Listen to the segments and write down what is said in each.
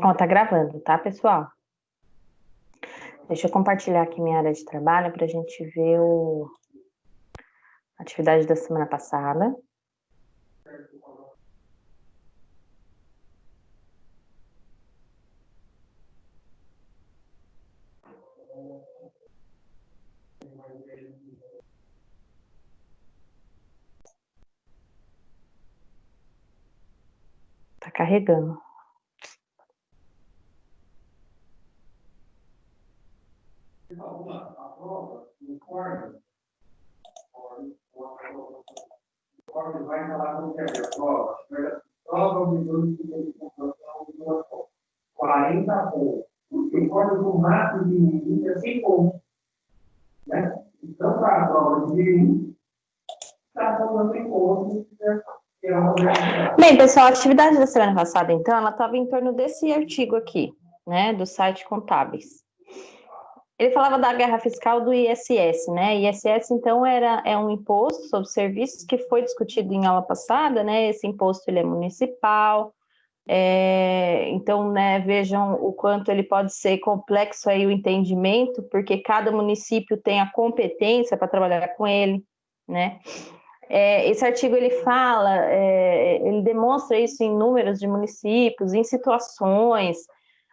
Ó, tá gravando, tá, pessoal? Deixa eu compartilhar aqui minha área de trabalho para a gente ver a atividade da semana passada. Tá carregando. Vai falar como que é a prova. Prova de 40 pontos. Você pode no máximo de 20 a 100 pontos. Né? Então, para a prova de 20, está falando em pontos. Bem, pessoal, a atividade da semana passada, então, ela estava em torno desse artigo aqui, né, do site Contábeis. Ele falava da guerra fiscal do ISS, né? ISS, então, é um imposto sobre serviços que foi discutido em aula passada, né? Esse imposto ele é municipal. Então, né, vejam o quanto ele pode ser complexo aí o entendimento, porque cada município tem a competência para trabalhar com ele, né? Esse artigo ele fala, ele demonstra isso em números de municípios, em situações,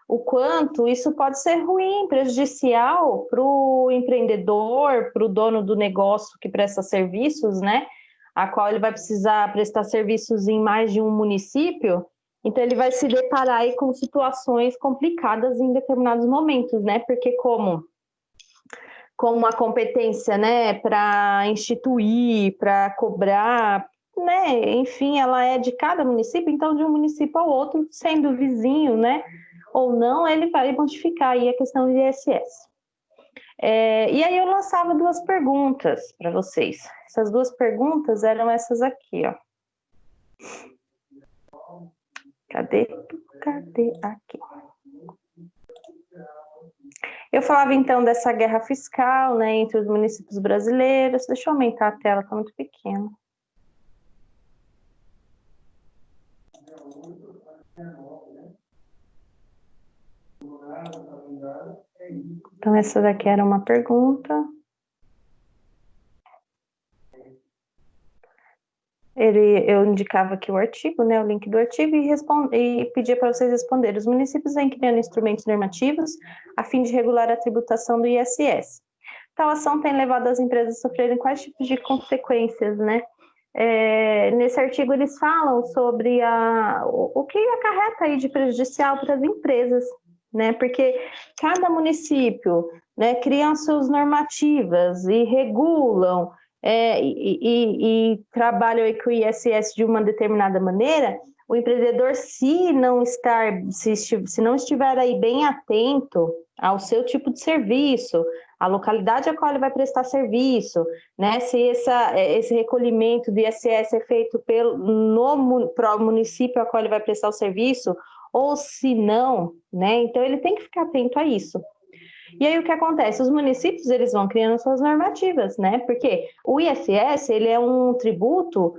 o quanto isso pode ser ruim, prejudicial para o empreendedor, para o dono do negócio que presta serviços, né? A qual ele vai precisar prestar serviços em mais de um município, então ele vai se deparar aí com situações complicadas em determinados momentos, né? Porque como uma competência, né, para instituir, para cobrar, né, enfim, ela é de cada município, então de um município ao outro, sendo vizinho, né, ou não, ele vai modificar aí a questão do ISS. E aí eu lançava duas perguntas para vocês. Essas duas perguntas eram essas aqui, ó. Cadê? Aqui. Eu falava então dessa guerra fiscal, né, entre os municípios brasileiros. Deixa eu aumentar a tela, está muito pequena. Então, essa daqui era uma pergunta. Eu indicava aqui o artigo, né, o link do artigo, e pedia para vocês responderem. Os municípios vêm criando instrumentos normativos a fim de regular a tributação do ISS. Tal ação tem levado as empresas a sofrerem quais tipos de consequências, né? Nesse artigo eles falam sobre o que acarreta aí de prejudicial para as empresas, né? Porque cada município, né, cria suas normativas e regulam e trabalham aí com o ISS de uma determinada maneira. O empreendedor, se não estiver aí bem atento ao seu tipo de serviço, a localidade a qual ele vai prestar serviço, né? Se esse recolhimento do ISS é feito no município a qual ele vai prestar o serviço, ou se não, né? Então ele tem que ficar atento a isso. E aí o que acontece? Os municípios eles vão criando suas normativas, né? Porque o ISS ele é um tributo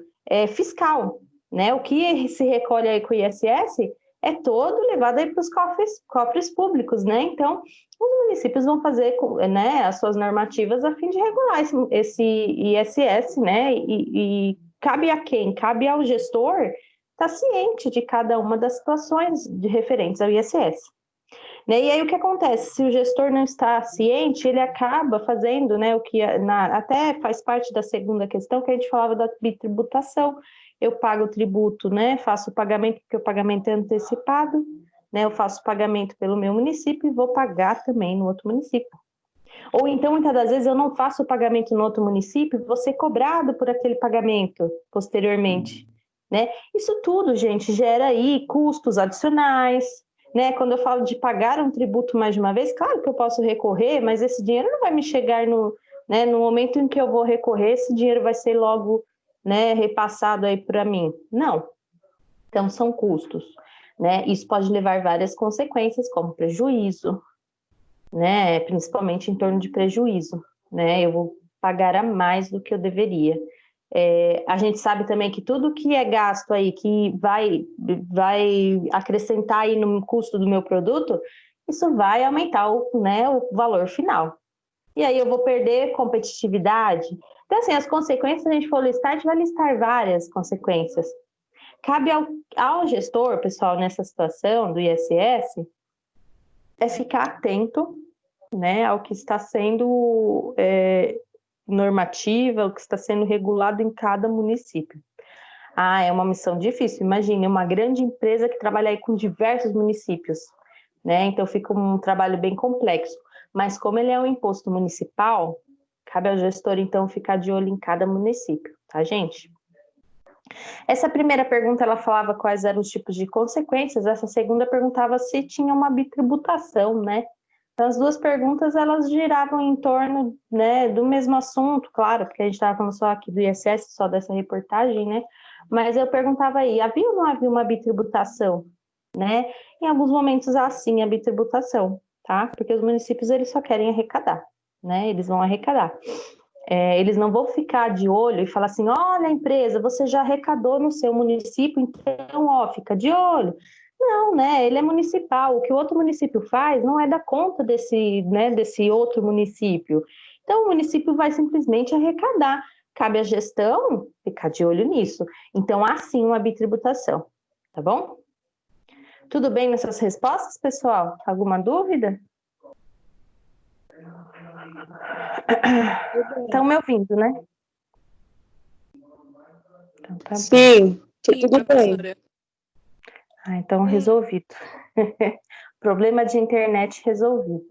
fiscal, né? O que se recolhe aí com o ISS é todo levado aí para os cofres públicos, né? Então os municípios vão fazer, né, as suas normativas a fim de regular esse ISS, né? E cabe a quem? Cabe ao gestor estar ciente de cada uma das situações referentes ao ISS. Né? E aí o que acontece? Se o gestor não está ciente, ele acaba fazendo, né, o que até faz parte da segunda questão que a gente falava da bitributação. Eu pago o tributo, né, faço o pagamento, porque o pagamento é antecipado, né, eu faço o pagamento pelo meu município e vou pagar também no outro município. Ou então, muitas das vezes, eu não faço o pagamento no outro município, vou ser cobrado por aquele pagamento posteriormente. Né? Isso tudo, gente, gera aí custos adicionais, né? Quando eu falo de pagar um tributo mais de uma vez, claro que eu posso recorrer, mas esse dinheiro não vai me chegar né, no momento em que eu vou recorrer, esse dinheiro vai ser logo, né, repassado aí para mim. Não. Então, são custos. Né? Isso pode levar várias consequências, como prejuízo, né? Principalmente em torno de prejuízo. Né? Eu vou pagar a mais do que eu deveria. A gente sabe também que tudo que é gasto aí, que vai acrescentar aí no custo do meu produto, isso vai aumentar né, o valor final. E aí eu vou perder competitividade. Então, assim, as consequências, se a gente for listar, a gente vai listar várias consequências. Cabe ao gestor, pessoal, nessa situação do ISS, ficar atento, né, ao que está sendo normativa, o que está sendo regulado em cada município. É uma missão difícil. Imagine uma grande empresa que trabalha aí com diversos municípios, né? Então fica um trabalho bem complexo. Mas como ele é um imposto municipal, cabe ao gestor, então, ficar de olho em cada município, tá, gente? Essa primeira pergunta, ela falava quais eram os tipos de consequências. Essa segunda perguntava se tinha uma bitributação, né? Então, as duas perguntas, elas giravam em torno, né, do mesmo assunto, claro, porque a gente estava falando só aqui do ISS, só dessa reportagem, né? Mas eu perguntava aí, havia ou não havia uma bitributação, né? Em alguns momentos há sim a bitributação, tá? Porque os municípios, eles só querem arrecadar, né? Eles vão arrecadar. Eles não vão ficar de olho e falar assim, olha, empresa, você já arrecadou no seu município, então, ó, fica de olho. Não, né? Ele é municipal. O que o outro município faz não é da conta desse, né, desse outro município. Então, o município vai simplesmente arrecadar. Cabe à gestão ficar de olho nisso. Então, há sim uma bitributação, tá bom? Tudo bem nessas respostas, pessoal? Alguma dúvida? Estão me ouvindo, né? Então, tá Sim, tudo bem. Então, resolvido. Problema de internet resolvido.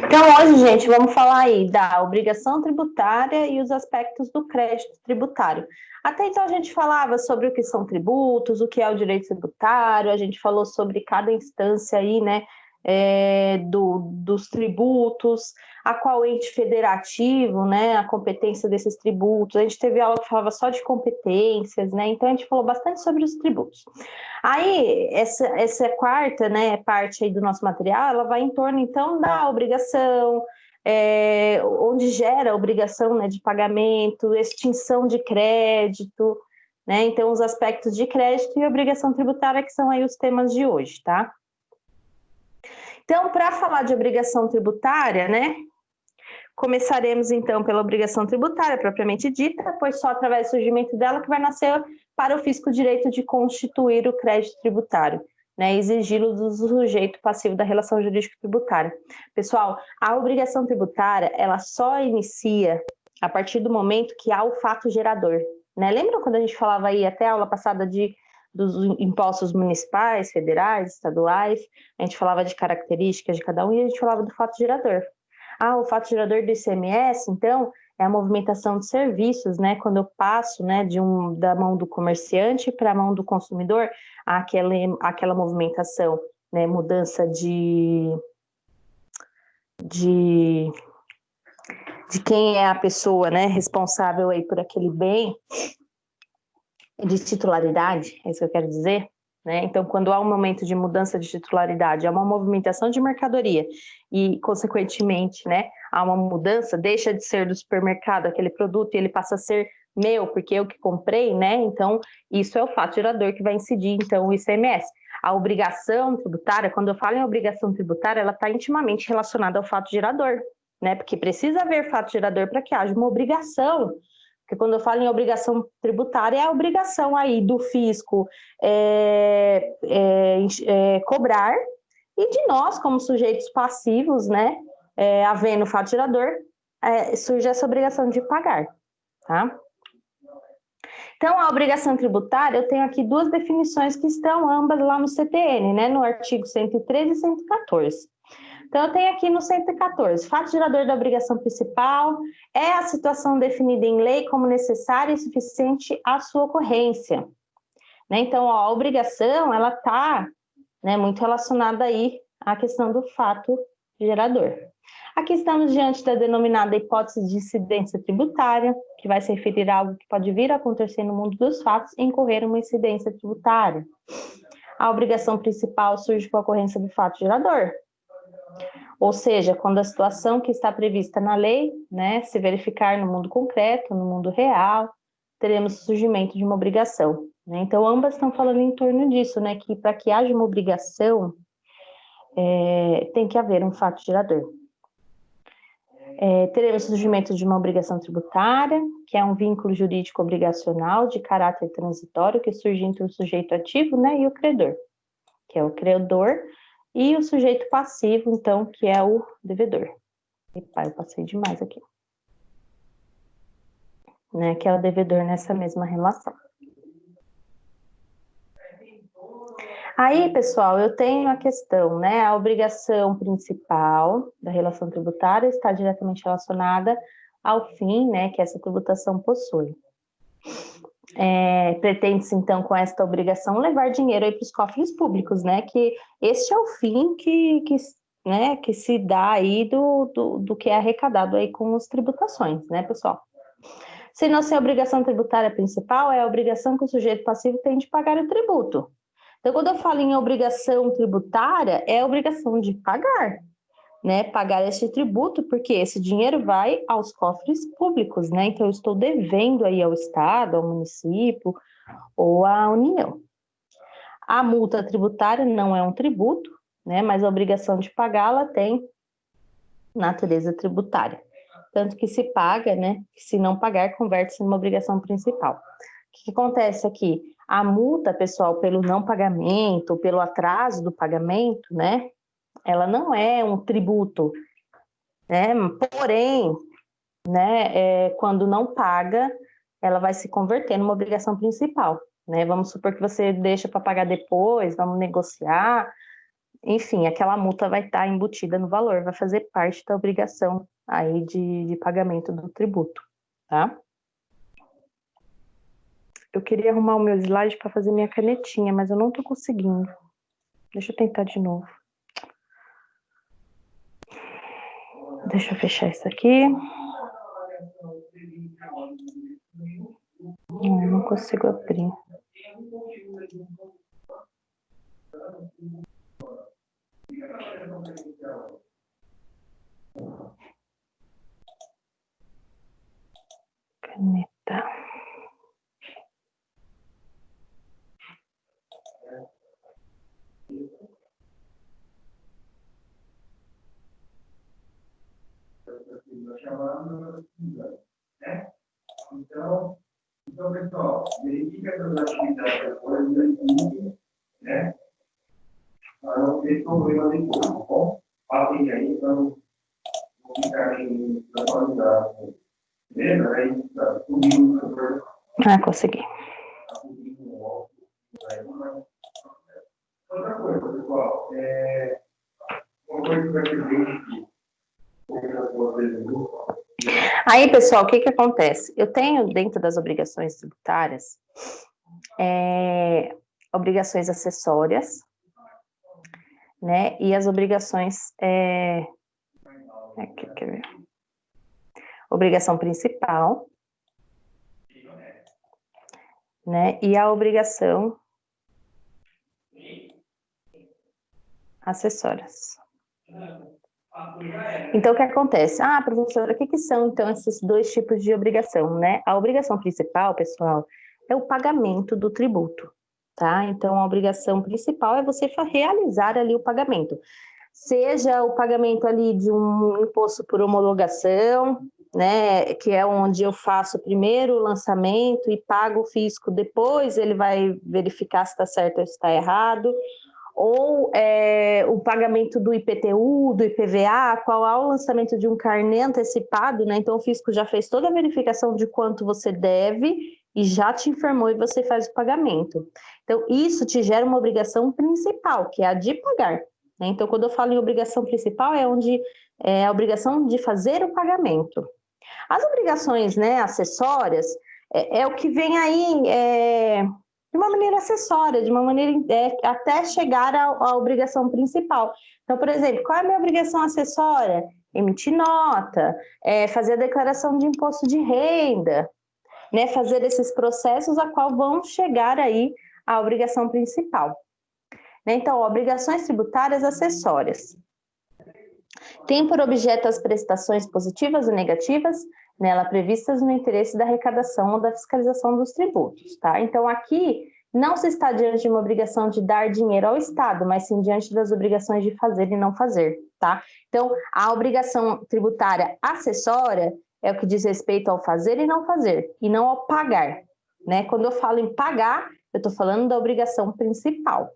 Então, hoje, gente, vamos falar aí da obrigação tributária e os aspectos do crédito tributário. Até então, a gente falava sobre o que são tributos, o que é o direito tributário, a gente falou sobre cada instância aí, né, dos tributos, a qual ente federativo, né, a competência desses tributos. A gente teve aula que falava só de competências, né, então a gente falou bastante sobre os tributos. Aí, essa quarta, né, parte aí do nosso material, ela vai em torno, então, da obrigação, onde gera a obrigação, né, de pagamento, extinção de crédito, né, então os aspectos de crédito e obrigação tributária, que são aí os temas de hoje, tá? Então, para falar de obrigação tributária, né, começaremos então pela obrigação tributária propriamente dita, pois só através do surgimento dela que vai nascer para o fisco o direito de constituir o crédito tributário, né, exigi-lo do sujeito passivo da relação jurídica tributária. Pessoal, a obrigação tributária, ela só inicia a partir do momento que há o fato gerador, né? Lembram quando a gente falava aí até a aula passada dos impostos municipais, federais, estaduais, a gente falava de características de cada um e a gente falava do fato gerador. O fato gerador do ICMS, então, é a movimentação de serviços, né? Quando eu passo, né, da mão do comerciante para a mão do consumidor, aquela movimentação, né, mudança de quem é a pessoa, né, responsável aí por aquele bem, de titularidade, é isso que eu quero dizer, né? Então, quando há um momento de mudança de titularidade, há uma movimentação de mercadoria e, consequentemente, né, há uma mudança, deixa de ser do supermercado aquele produto e ele passa a ser meu, porque eu que comprei, né? Então, isso é o fato gerador que vai incidir, então, o ICMS. A obrigação tributária, quando eu falo em obrigação tributária, ela está intimamente relacionada ao fato gerador, né? Porque precisa haver fato gerador para que haja uma obrigação Porque quando eu falo em obrigação tributária, é a obrigação aí do fisco cobrar, e de nós, como sujeitos passivos, né, havendo fato gerador, surge essa obrigação de pagar, tá? Então, a obrigação tributária, eu tenho aqui duas definições que estão ambas lá no CTN, né, no artigo 113 e 114. Então, eu tenho aqui no 114, fato gerador da obrigação principal é a situação definida em lei como necessária e suficiente à sua ocorrência. Né? Então, a obrigação, ela está, né, muito relacionada aí à questão do fato gerador. Aqui estamos diante da denominada hipótese de incidência tributária, que vai se referir a algo que pode vir a acontecer no mundo dos fatos e incorrer uma incidência tributária. A obrigação principal surge com a ocorrência do fato gerador. Ou seja, quando a situação que está prevista na lei, né, se verificar no mundo concreto, no mundo real, teremos o surgimento de uma obrigação. Né? Então, ambas estão falando em torno disso, né, que para que haja uma obrigação, tem que haver um fato gerador. Teremos o surgimento de uma obrigação tributária, que é um vínculo jurídico obrigacional de caráter transitório que surge entre o sujeito ativo, né, e o credor, que é o credor, e o sujeito passivo, então, que é o devedor. Epa, eu passei demais aqui. Né, que é o devedor nessa mesma relação. Aí, pessoal, eu tenho a questão, né, a obrigação principal da relação tributária está diretamente relacionada ao fim, né, que essa tributação possui. Pretende-se, então, com esta obrigação, levar dinheiro aí para os cofres públicos, né, que este é o fim que se dá aí do que é arrecadado aí com as tributações, né, pessoal? Se não ser a obrigação tributária principal, é a obrigação que o sujeito passivo tem de pagar o tributo. Então, quando eu falo em obrigação tributária, é a obrigação de pagar, né? Pagar esse tributo, porque esse dinheiro vai aos cofres públicos, né? Então, eu estou devendo aí ao Estado, ao município ou à União. A multa tributária não é um tributo, né? Mas a obrigação de pagá-la tem natureza tributária. Tanto que se paga, né? Que se não pagar, converte-se numa obrigação principal. O que acontece aqui? A multa, pessoal, pelo não pagamento, pelo atraso do pagamento, né? Ela não é um tributo, né? Porém, né? Quando não paga, ela vai se converter numa obrigação principal, né? Vamos supor que você deixa para pagar depois, vamos negociar, enfim, aquela multa vai estar embutida no valor, vai fazer parte da obrigação aí de pagamento do tributo, tá? Eu queria arrumar o meu slide para fazer minha canetinha, mas eu não estou conseguindo. Deixa eu tentar de novo. Deixa eu fechar isso aqui. Não consigo abrir. Caneta. Então, pessoal, verifica essas atividades depois da equipe, né? Para não ter problema depois, tá bom? Passem aí para não ficarem atualizados. Beleza? Aí, tá subindo o professor. Consegui. Outra coisa, pessoal, uma coisa que vai ser bem difícil. Aí, pessoal, o que acontece? Eu tenho dentro das obrigações tributárias obrigações acessórias, né? E as obrigações aqui, quer ver? Obrigação principal, né? E a obrigação acessórias. Então, o que acontece? Professora, o que são, então, esses dois tipos de obrigação, né? A obrigação principal, pessoal, é o pagamento do tributo, tá? Então, a obrigação principal é você realizar ali o pagamento. Seja o pagamento ali de um imposto por homologação, né, que é onde eu faço primeiro o lançamento e pago o fisco, depois ele vai verificar se está certo ou se está errado, ou o pagamento do IPTU, do IPVA, qual é o lançamento de um carnê antecipado, né? Então o fisco já fez toda a verificação de quanto você deve e já te informou e você faz o pagamento. Então isso te gera uma obrigação principal, que é a de pagar, né? Então quando eu falo em obrigação principal, é onde é a obrigação de fazer o pagamento. As obrigações, né, acessórias, é o que vem aí de uma maneira acessória, de uma maneira até chegar à obrigação principal. Então, por exemplo, qual é a minha obrigação acessória? Emitir nota, fazer a declaração de imposto de renda, né, fazer esses processos a qual vão chegar aí à obrigação principal. Né? Então, obrigações tributárias acessórias. Tem por objeto as prestações positivas ou negativas, nela previstas no interesse da arrecadação ou da fiscalização dos tributos, tá? Então, aqui não se está diante de uma obrigação de dar dinheiro ao Estado, mas sim diante das obrigações de fazer e não fazer, tá? Então, a obrigação tributária acessória é o que diz respeito ao fazer e não ao pagar, né? Quando eu falo em pagar, eu estou falando da obrigação principal,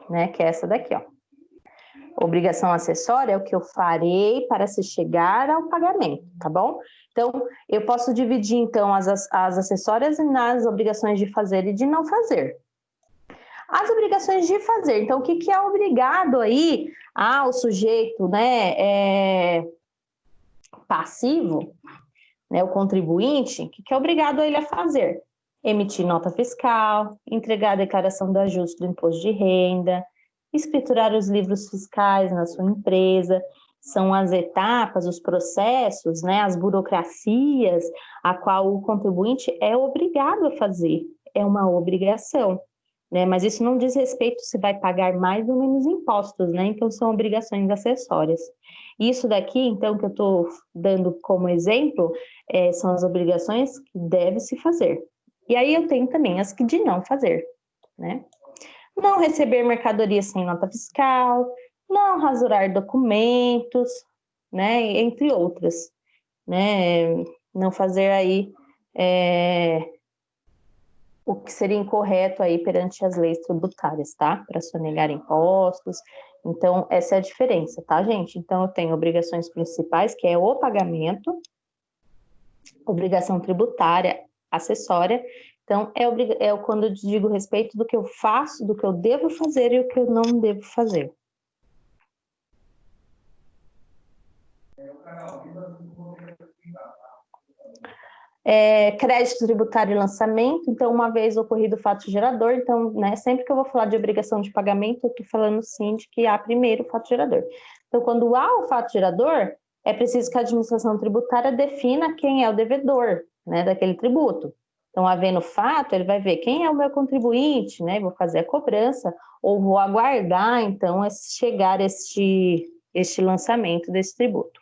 né? Que é essa daqui, ó. Obrigação acessória é o que eu farei para se chegar ao pagamento, tá bom? Então, eu posso dividir, então, as acessórias nas obrigações de fazer e de não fazer. As obrigações de fazer, então, o que é obrigado aí ao sujeito, né, passivo, né, o contribuinte, o que é obrigado a ele a fazer? Emitir nota fiscal, entregar a declaração do ajuste do imposto de renda, escriturar os livros fiscais na sua empresa. São as etapas, os processos, né, as burocracias a qual o contribuinte é obrigado a fazer, é uma obrigação, né, mas isso não diz respeito se vai pagar mais ou menos impostos, né, então são obrigações acessórias. Isso daqui, então, que eu estou dando como exemplo, são as obrigações que deve se fazer. E aí eu tenho também as que de não fazer, né? Não receber mercadoria sem nota fiscal, não rasurar documentos, né, entre outras, né, não fazer aí o que seria incorreto aí perante as leis tributárias, tá? Para sonegar impostos. Então, essa é a diferença, tá, gente? Então, eu tenho obrigações principais, que é o pagamento, obrigação tributária acessória. Então, quando eu digo respeito do que eu faço, do que eu devo fazer e o que eu não devo fazer. Crédito tributário e lançamento. Então, uma vez ocorrido o fato gerador, então, né, sempre que eu vou falar de obrigação de pagamento, eu estou falando sim de que há primeiro o fato gerador. Então, quando há o fato gerador, é preciso que a administração tributária defina quem é o devedor, né, daquele tributo. Então, havendo fato, ele vai ver quem é o meu contribuinte, né? Vou fazer a cobrança ou vou aguardar, então, chegar este lançamento desse tributo.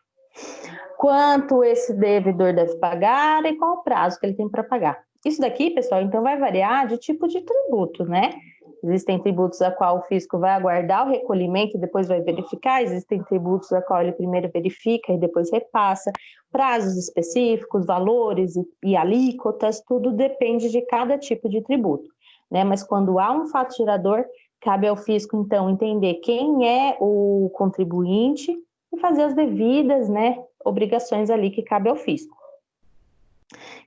Quanto esse devedor deve pagar e qual o prazo que ele tem para pagar. Isso daqui, pessoal, então vai variar de tipo de tributo, né? Existem tributos a qual o fisco vai aguardar o recolhimento e depois vai verificar, existem tributos a qual ele primeiro verifica e depois repassa, prazos específicos, valores e alíquotas, tudo depende de cada tipo de tributo, né? Mas quando há um fato gerador, cabe ao fisco, então, entender quem é o contribuinte e fazer as devidas, né, obrigações ali que cabe ao fisco.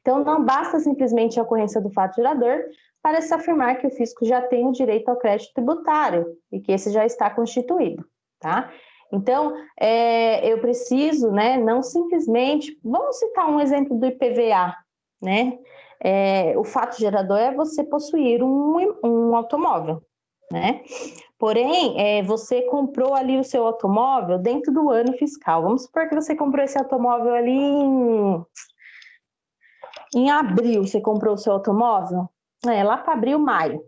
Então, não basta simplesmente a ocorrência do fato gerador para se afirmar que o fisco já tem o direito ao crédito tributário e que esse já está constituído, tá? Então, eu preciso, né, não simplesmente... Vamos citar um exemplo do IPVA, né? O fato gerador é você possuir um automóvel, né? Porém, você comprou ali o seu automóvel dentro do ano fiscal. Vamos supor que você comprou esse automóvel ali em abril, você comprou o seu automóvel, lá para abril, maio,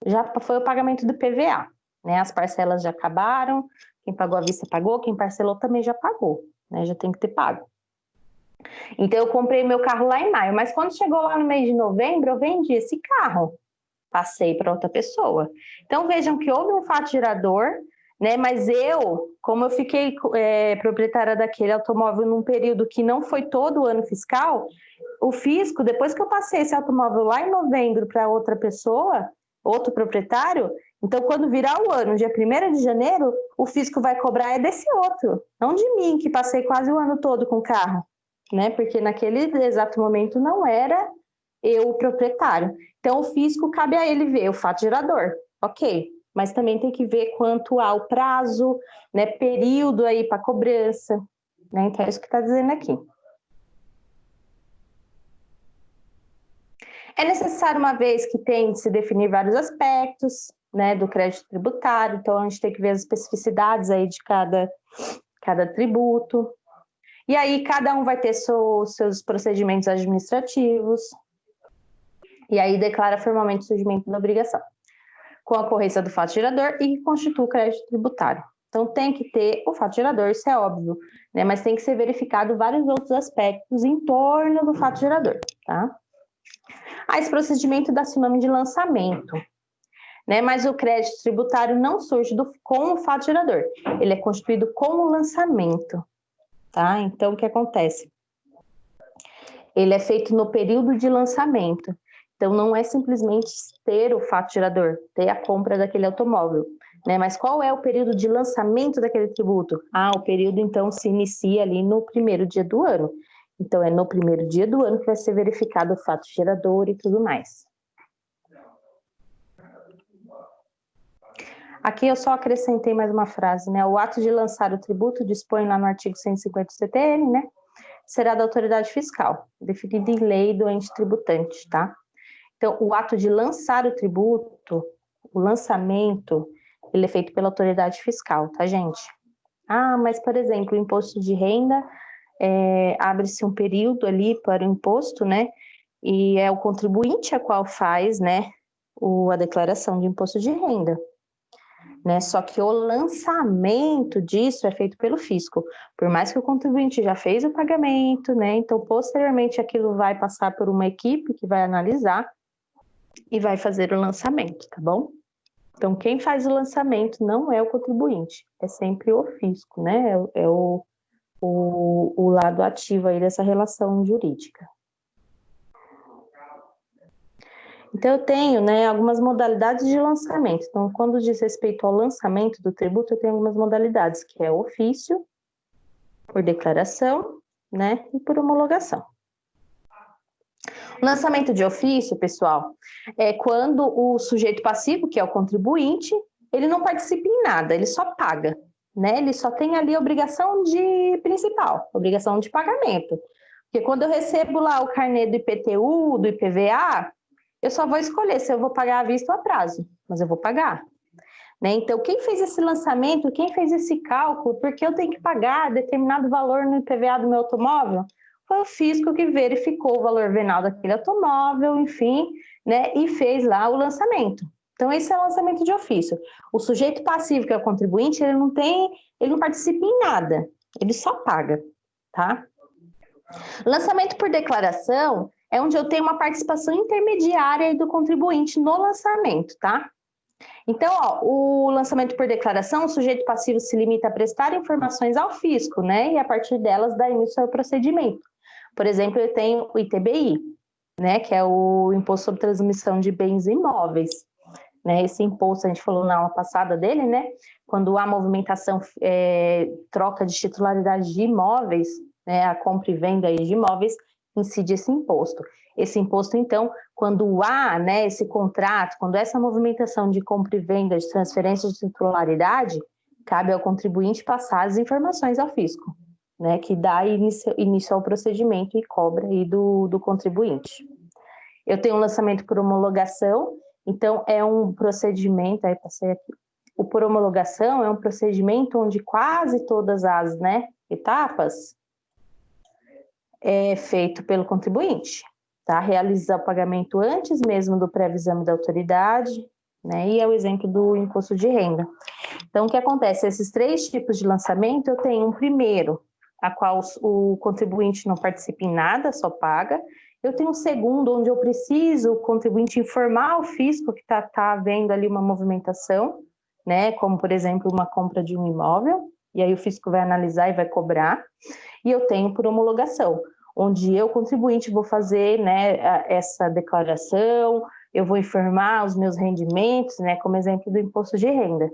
já foi o pagamento do IPVA, né? As parcelas já acabaram, quem pagou à vista pagou, quem parcelou também já pagou, né? Já tem que ter pago. Então, eu comprei meu carro lá em maio, mas quando chegou lá no mês de novembro, eu vendi esse carro, passei para outra pessoa. Então, vejam que houve um fato gerador, né? Mas como eu fiquei proprietária daquele automóvel num período que não foi todo o ano fiscal, o fisco, depois que eu passei esse automóvel lá em novembro para outra pessoa, outro proprietário, então quando virar o ano, dia 1º de janeiro, o fisco vai cobrar desse outro, não de mim, que passei quase o ano todo com o carro, né? Porque naquele exato momento não era eu o proprietário. Então o fisco cabe a ele ver o fato gerador, ok, mas também tem que ver quanto ao prazo, né, período aí para cobrança, né? Então é isso que está dizendo aqui. É necessário, uma vez que tem de se definir vários aspectos, né, do crédito tributário, então a gente tem que ver as especificidades aí de cada tributo. E aí cada um vai ter seus procedimentos administrativos, e aí declara formalmente o surgimento da obrigação, com a ocorrência do fato gerador e que constitui o crédito tributário. Então tem que ter o fato gerador, isso é óbvio, né, mas tem que ser verificado vários outros aspectos em torno do fato gerador, tá? Esse procedimento dá-se o nome de lançamento, né? Mas o crédito tributário não surge com o fato gerador, ele é constituído com o lançamento, tá? Então, o que acontece? Ele é feito no período de lançamento, então não é simplesmente ter o fato gerador, ter a compra daquele automóvel, né? Mas qual é o período de lançamento daquele tributo? O período, então, se inicia ali no 1º dia do ano. Então, é no 1º dia do ano que vai ser verificado o fato gerador e tudo mais. Aqui eu só acrescentei mais uma frase, né? O ato de lançar o tributo dispõe lá no artigo 150 do CTN, né? Será da autoridade fiscal, definido em lei do ente tributante, tá? Então, o ato de lançar o tributo, o lançamento, ele é feito pela autoridade fiscal, tá, gente? Mas, por exemplo, o imposto de renda, abre-se um período ali para o imposto, né? E é o contribuinte a qual faz, né, a declaração de imposto de renda, né? Só que o lançamento disso é feito pelo fisco, por mais que o contribuinte já fez o pagamento, né? Então, posteriormente, aquilo vai passar por uma equipe que vai analisar e vai fazer o lançamento, tá bom? Então, quem faz o lançamento não é o contribuinte, é sempre o fisco, né? É o lado ativo aí dessa relação jurídica. Então, eu tenho, né, algumas modalidades de lançamento. Então, quando diz respeito ao lançamento do tributo, eu tenho algumas modalidades, que é o ofício, por declaração, né, e por homologação. O lançamento de ofício, pessoal, é quando o sujeito passivo, que é o contribuinte, ele não participa em nada, ele só paga, né? Ele só tem ali a obrigação principal, obrigação de pagamento. Porque quando eu recebo lá o carnê do IPTU, do IPVA, eu só vou escolher se eu vou pagar à vista ou a prazo, mas eu vou pagar, né? Então, quem fez esse lançamento, quem fez esse cálculo, porque eu tenho que pagar determinado valor no IPVA do meu automóvel, foi o fisco que verificou o valor venal daquele automóvel, enfim, né? E fez lá o lançamento. Então, esse é o lançamento de ofício. O sujeito passivo, que é o contribuinte, ele não participa em nada, ele só paga, tá? Lançamento por declaração é onde eu tenho uma participação intermediária do contribuinte no lançamento, tá? Então, o lançamento por declaração, o sujeito passivo se limita a prestar informações ao fisco, né? E a partir delas dá início ao procedimento. Por exemplo, eu tenho o ITBI, né? Que é o Imposto sobre Transmissão de Bens Imóveis. Né? Esse imposto, a gente falou na aula passada dele, né? Quando há movimentação, troca de titularidade de imóveis, né? A compra e venda aí de imóveis, incide esse imposto. Esse imposto, então, quando há, né, esse contrato, quando essa movimentação de compra e venda, de transferência de titularidade, cabe ao contribuinte passar as informações ao fisco, né, que dá início ao procedimento e cobra aí do contribuinte. Eu tenho um lançamento por homologação, então é um procedimento, aí passei aqui, o por homologação é um procedimento onde quase todas as, né, etapas é feito pelo contribuinte, tá? Realizar o pagamento antes mesmo do pré-exame da autoridade, né? E é o exemplo do imposto de renda. Então, o que acontece? Esses 3 tipos de lançamento, eu tenho um primeiro, a qual o contribuinte não participa em nada, só paga. Eu tenho um segundo, onde eu preciso o contribuinte informar ao fisco que está havendo ali uma movimentação, né, como, por exemplo, uma compra de um imóvel, e aí o fisco vai analisar e vai cobrar, e eu tenho por homologação, onde eu, contribuinte, vou fazer, né, essa declaração, eu vou informar os meus rendimentos, né, como exemplo do imposto de renda,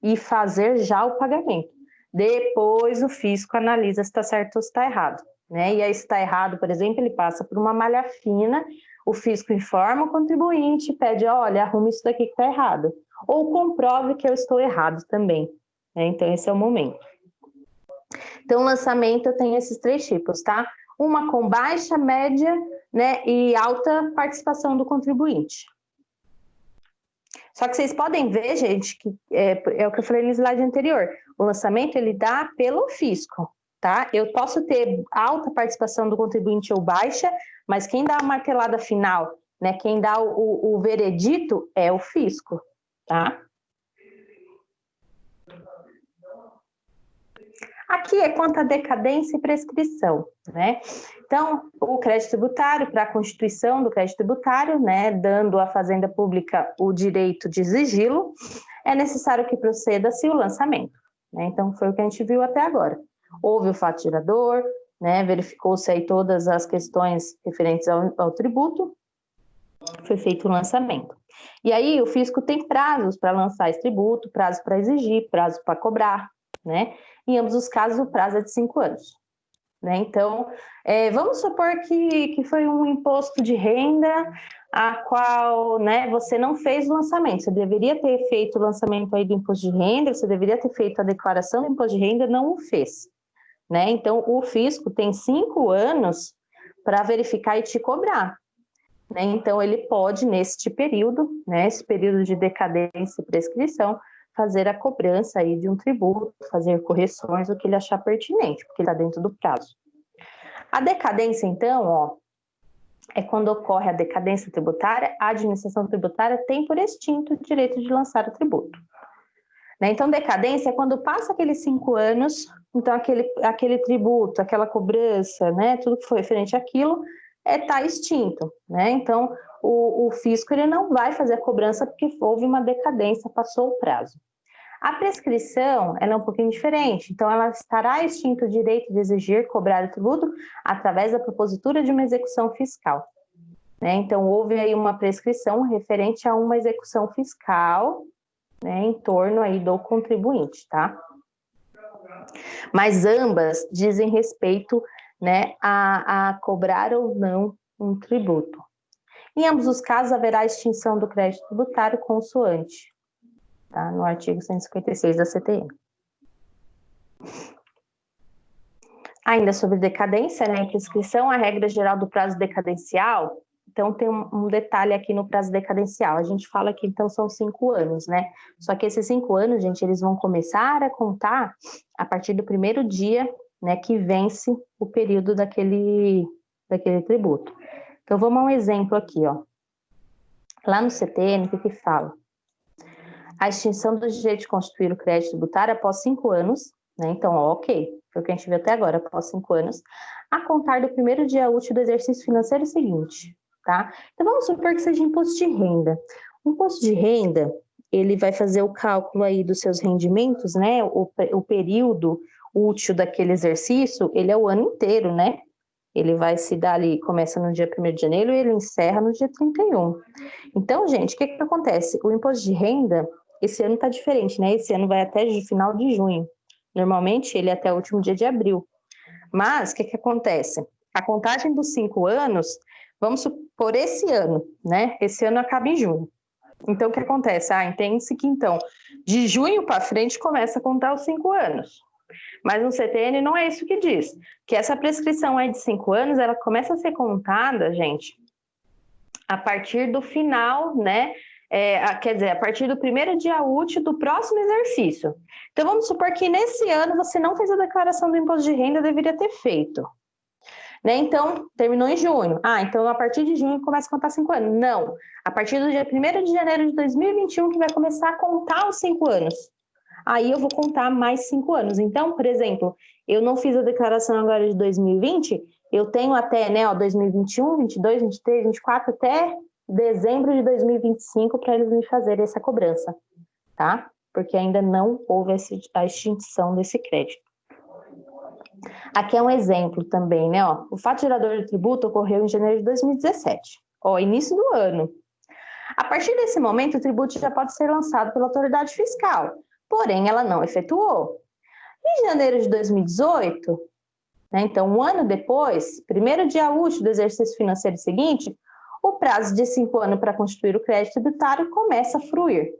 e fazer já o pagamento. Depois o fisco analisa se está certo ou se está errado, né? E aí, se está errado, por exemplo, ele passa por uma malha fina, o fisco informa o contribuinte, pede, olha, arrume isso daqui que está errado, ou comprove que eu estou errado também, né? Então, esse é o momento. Então, lançamento eu tenho esses 3 tipos, tá? Uma com baixa, média, né, e alta participação do contribuinte. Só que vocês podem ver, gente, que é o que eu falei no slide anterior, o lançamento ele dá pelo fisco, tá? Eu posso ter alta participação do contribuinte ou baixa, mas quem dá a martelada final, né, quem dá o veredito é o fisco, tá? Aqui é quanto à decadência e prescrição, né? Então, o crédito tributário, para a constituição do crédito tributário, né, dando à Fazenda Pública o direito de exigi-lo, é necessário que proceda-se o lançamento, né? Então, foi o que a gente viu até agora. Houve o fato gerador, né, verificou-se aí todas as questões referentes ao tributo, foi feito o lançamento. E aí, o fisco tem prazos para lançar esse tributo, prazo para exigir, prazo para cobrar, né? Em ambos os casos, o prazo é de 5 anos. Né? Então, vamos supor que foi um imposto de renda a qual, né, você não fez o lançamento. Você deveria ter feito o lançamento aí do imposto de renda, você deveria ter feito a declaração do imposto de renda, não o fez. Né? Então, o fisco tem 5 anos para verificar e te cobrar. Né? Então, ele pode, neste período, né, esse período de decadência e prescrição, fazer a cobrança aí de um tributo, fazer correções, o que ele achar pertinente, porque está dentro do prazo. A decadência, então, ó, é quando ocorre a decadência tributária, a administração tributária tem por extinto o direito de lançar o tributo. Né? Então, decadência é quando passa aqueles 5 anos, então aquele tributo, aquela cobrança, né, tudo que foi referente àquilo, está extinto. Né? Então, o fisco ele não vai fazer a cobrança porque houve uma decadência, passou o prazo. A prescrição ela é um pouquinho diferente, então ela estará extinto o direito de exigir, cobrar o tributo através da propositura de uma execução fiscal. Né? Então, houve aí uma prescrição referente a uma execução fiscal, né, em torno aí do contribuinte, tá? Mas ambas dizem respeito, né, a cobrar ou não um tributo. Em ambos os casos, haverá extinção do crédito tributário consoante. Tá? No artigo 156 da CTN. Ainda sobre decadência, né, prescrição, a regra geral do prazo decadencial, então tem um detalhe aqui no prazo decadencial, a gente fala que então são 5 anos, né, só que esses 5 anos, gente, eles vão começar a contar a partir do primeiro dia, né, que vence o período daquele tributo. Então vamos a um exemplo aqui, ó. Lá no CTN, o que fala? A extinção do direito de constituir o crédito tributário após 5 anos, né? Então, ok, foi o que a gente viu até agora, após 5 anos, a contar do primeiro dia útil do exercício financeiro seguinte, tá? Então, vamos supor que seja imposto de renda. O imposto de renda, ele vai fazer o cálculo aí dos seus rendimentos, né? O período útil daquele exercício, ele é o ano inteiro, né? Ele vai se dar ali, começa no dia 1º de janeiro e ele encerra no dia 31. Então, gente, o que acontece? O imposto de renda, esse ano está diferente, né? Esse ano vai até o final de junho. Normalmente, ele é até o último dia de abril. Mas, o que acontece? A contagem dos 5 anos, vamos supor esse ano, né? Esse ano acaba em junho. Então, o que acontece? Entende-se que, então, de junho para frente, começa a contar os 5 anos. Mas no CTN não é isso que diz. Que essa prescrição aí de 5 anos, ela começa a ser contada, gente, a partir do final, né? Quer dizer, a partir do primeiro dia útil do próximo exercício. Então, vamos supor que nesse ano você não fez a declaração do imposto de renda, deveria ter feito. Né? Então, terminou em junho. Então a partir de junho começa a contar 5 anos. Não, a partir do dia 1º de janeiro de 2021 que vai começar a contar os 5 anos. Aí eu vou contar mais 5 anos. Então, por exemplo, eu não fiz a declaração agora de 2020, eu tenho até, né, 2021, 22, 23, 24, até dezembro de 2025 para eles me fazerem essa cobrança, tá? porque ainda não houve a extinção desse crédito. Aqui é um exemplo também, né? Ó, o fato gerador do tributo ocorreu em janeiro de 2017, início do ano. A partir desse momento, o tributo já pode ser lançado pela autoridade fiscal, porém ela não efetuou. Em janeiro de 2018, né, então um ano depois, primeiro dia útil do exercício financeiro seguinte, o prazo de 5 anos para constituir o crédito tributário começa a fluir.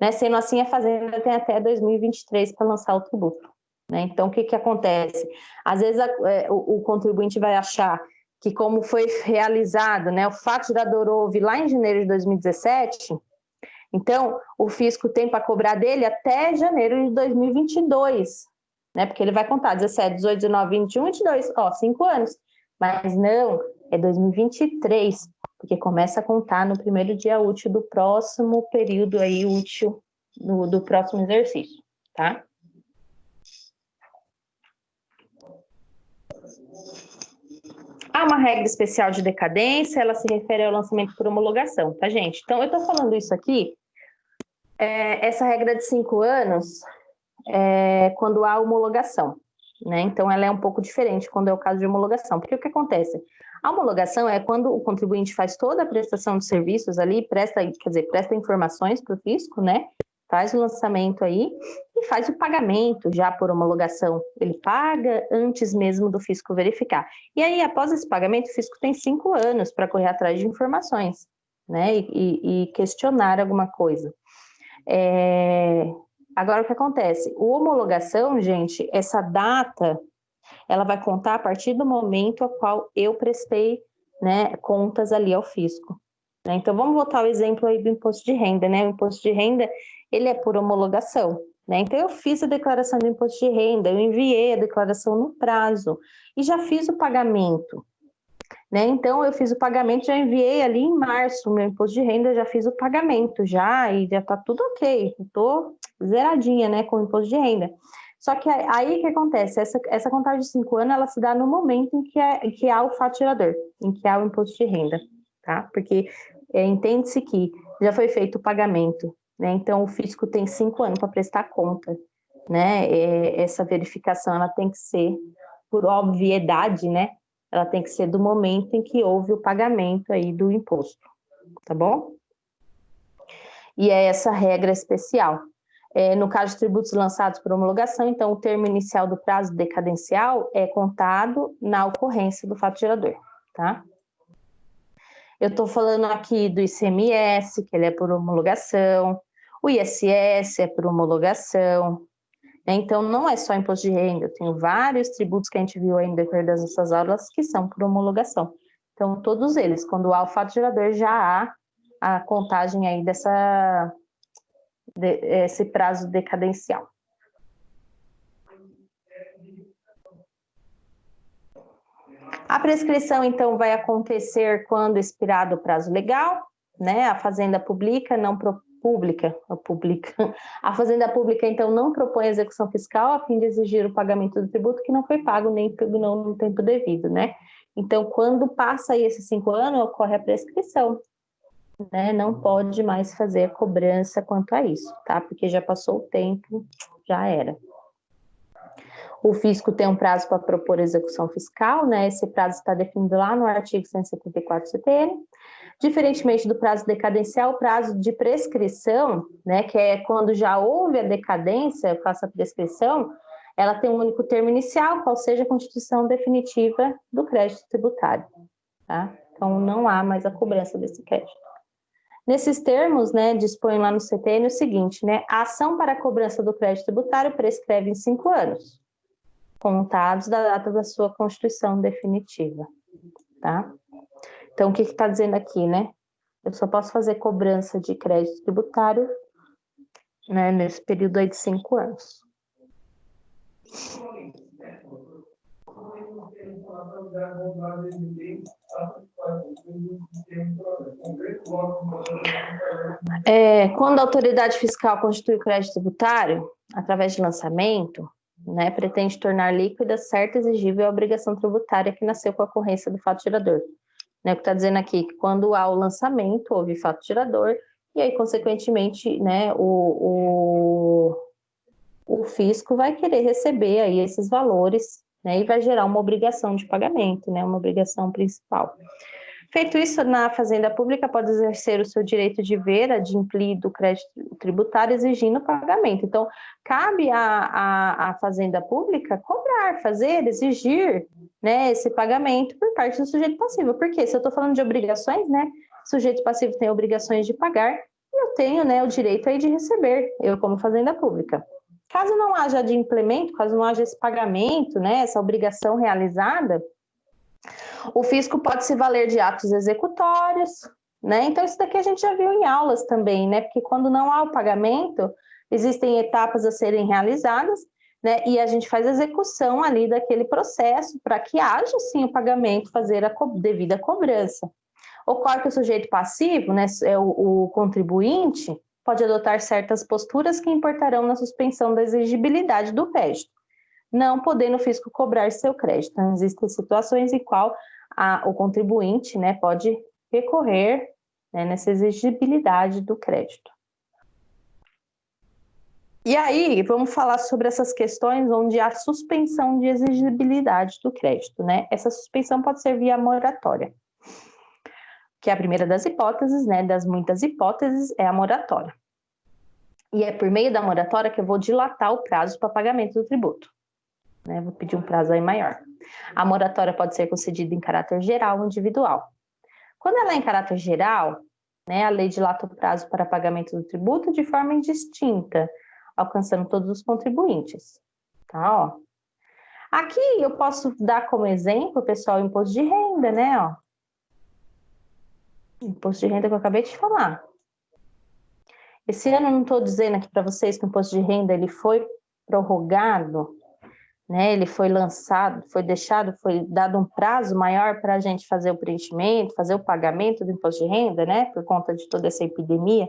Né? Sendo assim, a Fazenda tem até 2023 para lançar o tributo. Né? Então, o que acontece? Às vezes o contribuinte vai achar que, como foi realizado, né, o fato gerador houve lá em janeiro de 2017, então o fisco tem para cobrar dele até janeiro de 2022, né? Porque ele vai contar 17, 18, 19, 21, 22, 5 anos. Mas não, é 2023, porque começa a contar no primeiro dia útil do próximo período aí útil do próximo exercício, tá? Há uma regra especial de decadência, ela se refere ao lançamento por homologação, tá, gente? Então, eu tô falando isso aqui, essa regra de 5 anos, quando há homologação, né? Então, ela é um pouco diferente quando é o caso de homologação, porque o que acontece? A homologação é quando o contribuinte faz toda a prestação de serviços ali, presta informações para o fisco, né? Faz o lançamento aí e faz o pagamento já por homologação. Ele paga antes mesmo do fisco verificar. E aí, após esse pagamento, o fisco tem 5 anos para correr atrás de informações, né? E questionar alguma coisa. Agora, o que acontece? O homologação, gente, essa data, ela vai contar a partir do momento a qual eu prestei, né, contas ali ao fisco. Né? Então, vamos botar o exemplo aí do imposto de renda, né? O imposto de renda, ele é por homologação, né? Então, eu fiz a declaração do imposto de renda, eu enviei a declaração no prazo e já fiz o pagamento, né? Então, eu fiz o pagamento, já enviei ali em março o meu imposto de renda, já fiz o pagamento já e já tá tudo ok, estou zeradinha, né, com o imposto de renda. Só que aí o que acontece? Essa contagem de 5 anos, ela se dá no momento em que há o fato gerador, em que há o imposto de renda, tá? Porque entende-se que já foi feito o pagamento, né? Então, o fisco tem 5 anos para prestar conta, né? Essa verificação, ela tem que ser, por obviedade, né? Ela tem que ser do momento em que houve o pagamento aí do imposto, tá bom? E é essa regra especial. No caso de tributos lançados por homologação, então o termo inicial do prazo decadencial é contado na ocorrência do fato gerador, tá? Eu estou falando aqui do ICMS, que ele é por homologação, o ISS é por homologação, né? Então não é só imposto de renda, eu tenho vários tributos que a gente viu aí no decorrer das nossas aulas que são por homologação. Então todos eles, quando há o fato gerador, já há a contagem aí esse prazo decadencial. A prescrição, então, vai acontecer quando expirado o prazo legal, né? A Fazenda Pública não publica. A Fazenda Pública, então, não propõe execução fiscal a fim de exigir o pagamento do tributo que não foi pago nem no tempo devido, né? Então, quando passa aí esses 5 anos, ocorre a prescrição, né? Não pode mais fazer cobrança quanto a isso, tá? Porque já passou o tempo, já era. O fisco tem um prazo para propor execução fiscal, né? Esse prazo está definido lá no artigo 174 do CTN. Diferentemente do prazo decadencial, o prazo de prescrição, né, que é quando já houve a decadência, faça a prescrição, ela tem um único termo inicial, qual seja a constituição definitiva do crédito tributário, tá? Então, não há mais a cobrança desse crédito. Nesses termos, né, dispõe lá no CTN o seguinte, né, a ação para a cobrança do crédito tributário prescreve em 5 anos, contados da data da sua constituição definitiva, tá? Então, o que está dizendo aqui, né? Eu só posso fazer cobrança de crédito tributário, né, nesse período aí de 5 anos. Quando a autoridade fiscal constitui o crédito tributário, através de lançamento, né, pretende tornar líquida certa e exigível a obrigação tributária que nasceu com a ocorrência do fato gerador. Né, o que está dizendo aqui, que quando há o lançamento, houve fato gerador, e aí, consequentemente, né, o fisco vai querer receber aí esses valores, né, e vai gerar uma obrigação de pagamento, né, uma obrigação principal. Feito isso, na Fazenda Pública pode exercer o seu direito de ver, adimplir do crédito tributário exigindo o pagamento. Então, cabe à Fazenda Pública cobrar, fazer, exigir, né, esse pagamento por parte do sujeito passivo. Porque se eu estou falando de obrigações, né, o sujeito passivo tem obrigações de pagar e eu tenho, né, o direito aí de receber, eu como Fazenda Pública. Caso não haja de implemento, caso não haja esse pagamento, né, essa obrigação realizada, o fisco pode se valer de atos executórios, né? Então, isso daqui a gente já viu em aulas também, né? Porque quando não há o pagamento, existem etapas a serem realizadas, né? E a gente faz a execução ali daquele processo para que haja, sim, o pagamento, fazer a devida cobrança. Ocorre que o sujeito passivo, né, o contribuinte, pode adotar certas posturas que importarão na suspensão da exigibilidade do crédito, não podendo o fisco cobrar seu crédito. Então, existem situações em qual o contribuinte, né, pode recorrer, né, nessa exigibilidade do crédito. E aí, vamos falar sobre essas questões onde há suspensão de exigibilidade do crédito, né? Essa suspensão pode ser via moratória, que é a primeira das hipóteses, né, das muitas hipóteses, é a moratória. E é por meio da moratória que eu vou dilatar o prazo para pagamento do tributo. Né, vou pedir um prazo aí maior. A moratória pode ser concedida em caráter geral ou individual. Quando ela é em caráter geral, né, a lei dilata o prazo para pagamento do tributo de forma indistinta, alcançando todos os contribuintes. Tá, ó. Aqui eu posso dar como exemplo, pessoal, o imposto de renda, né, ó. Imposto de renda que eu acabei de falar. Esse ano eu não estou dizendo aqui para vocês que o imposto de renda ele foi prorrogado, né? Ele foi lançado, foi dado um prazo maior para a gente fazer o preenchimento, fazer o pagamento do imposto de renda, né? Por conta de toda essa epidemia.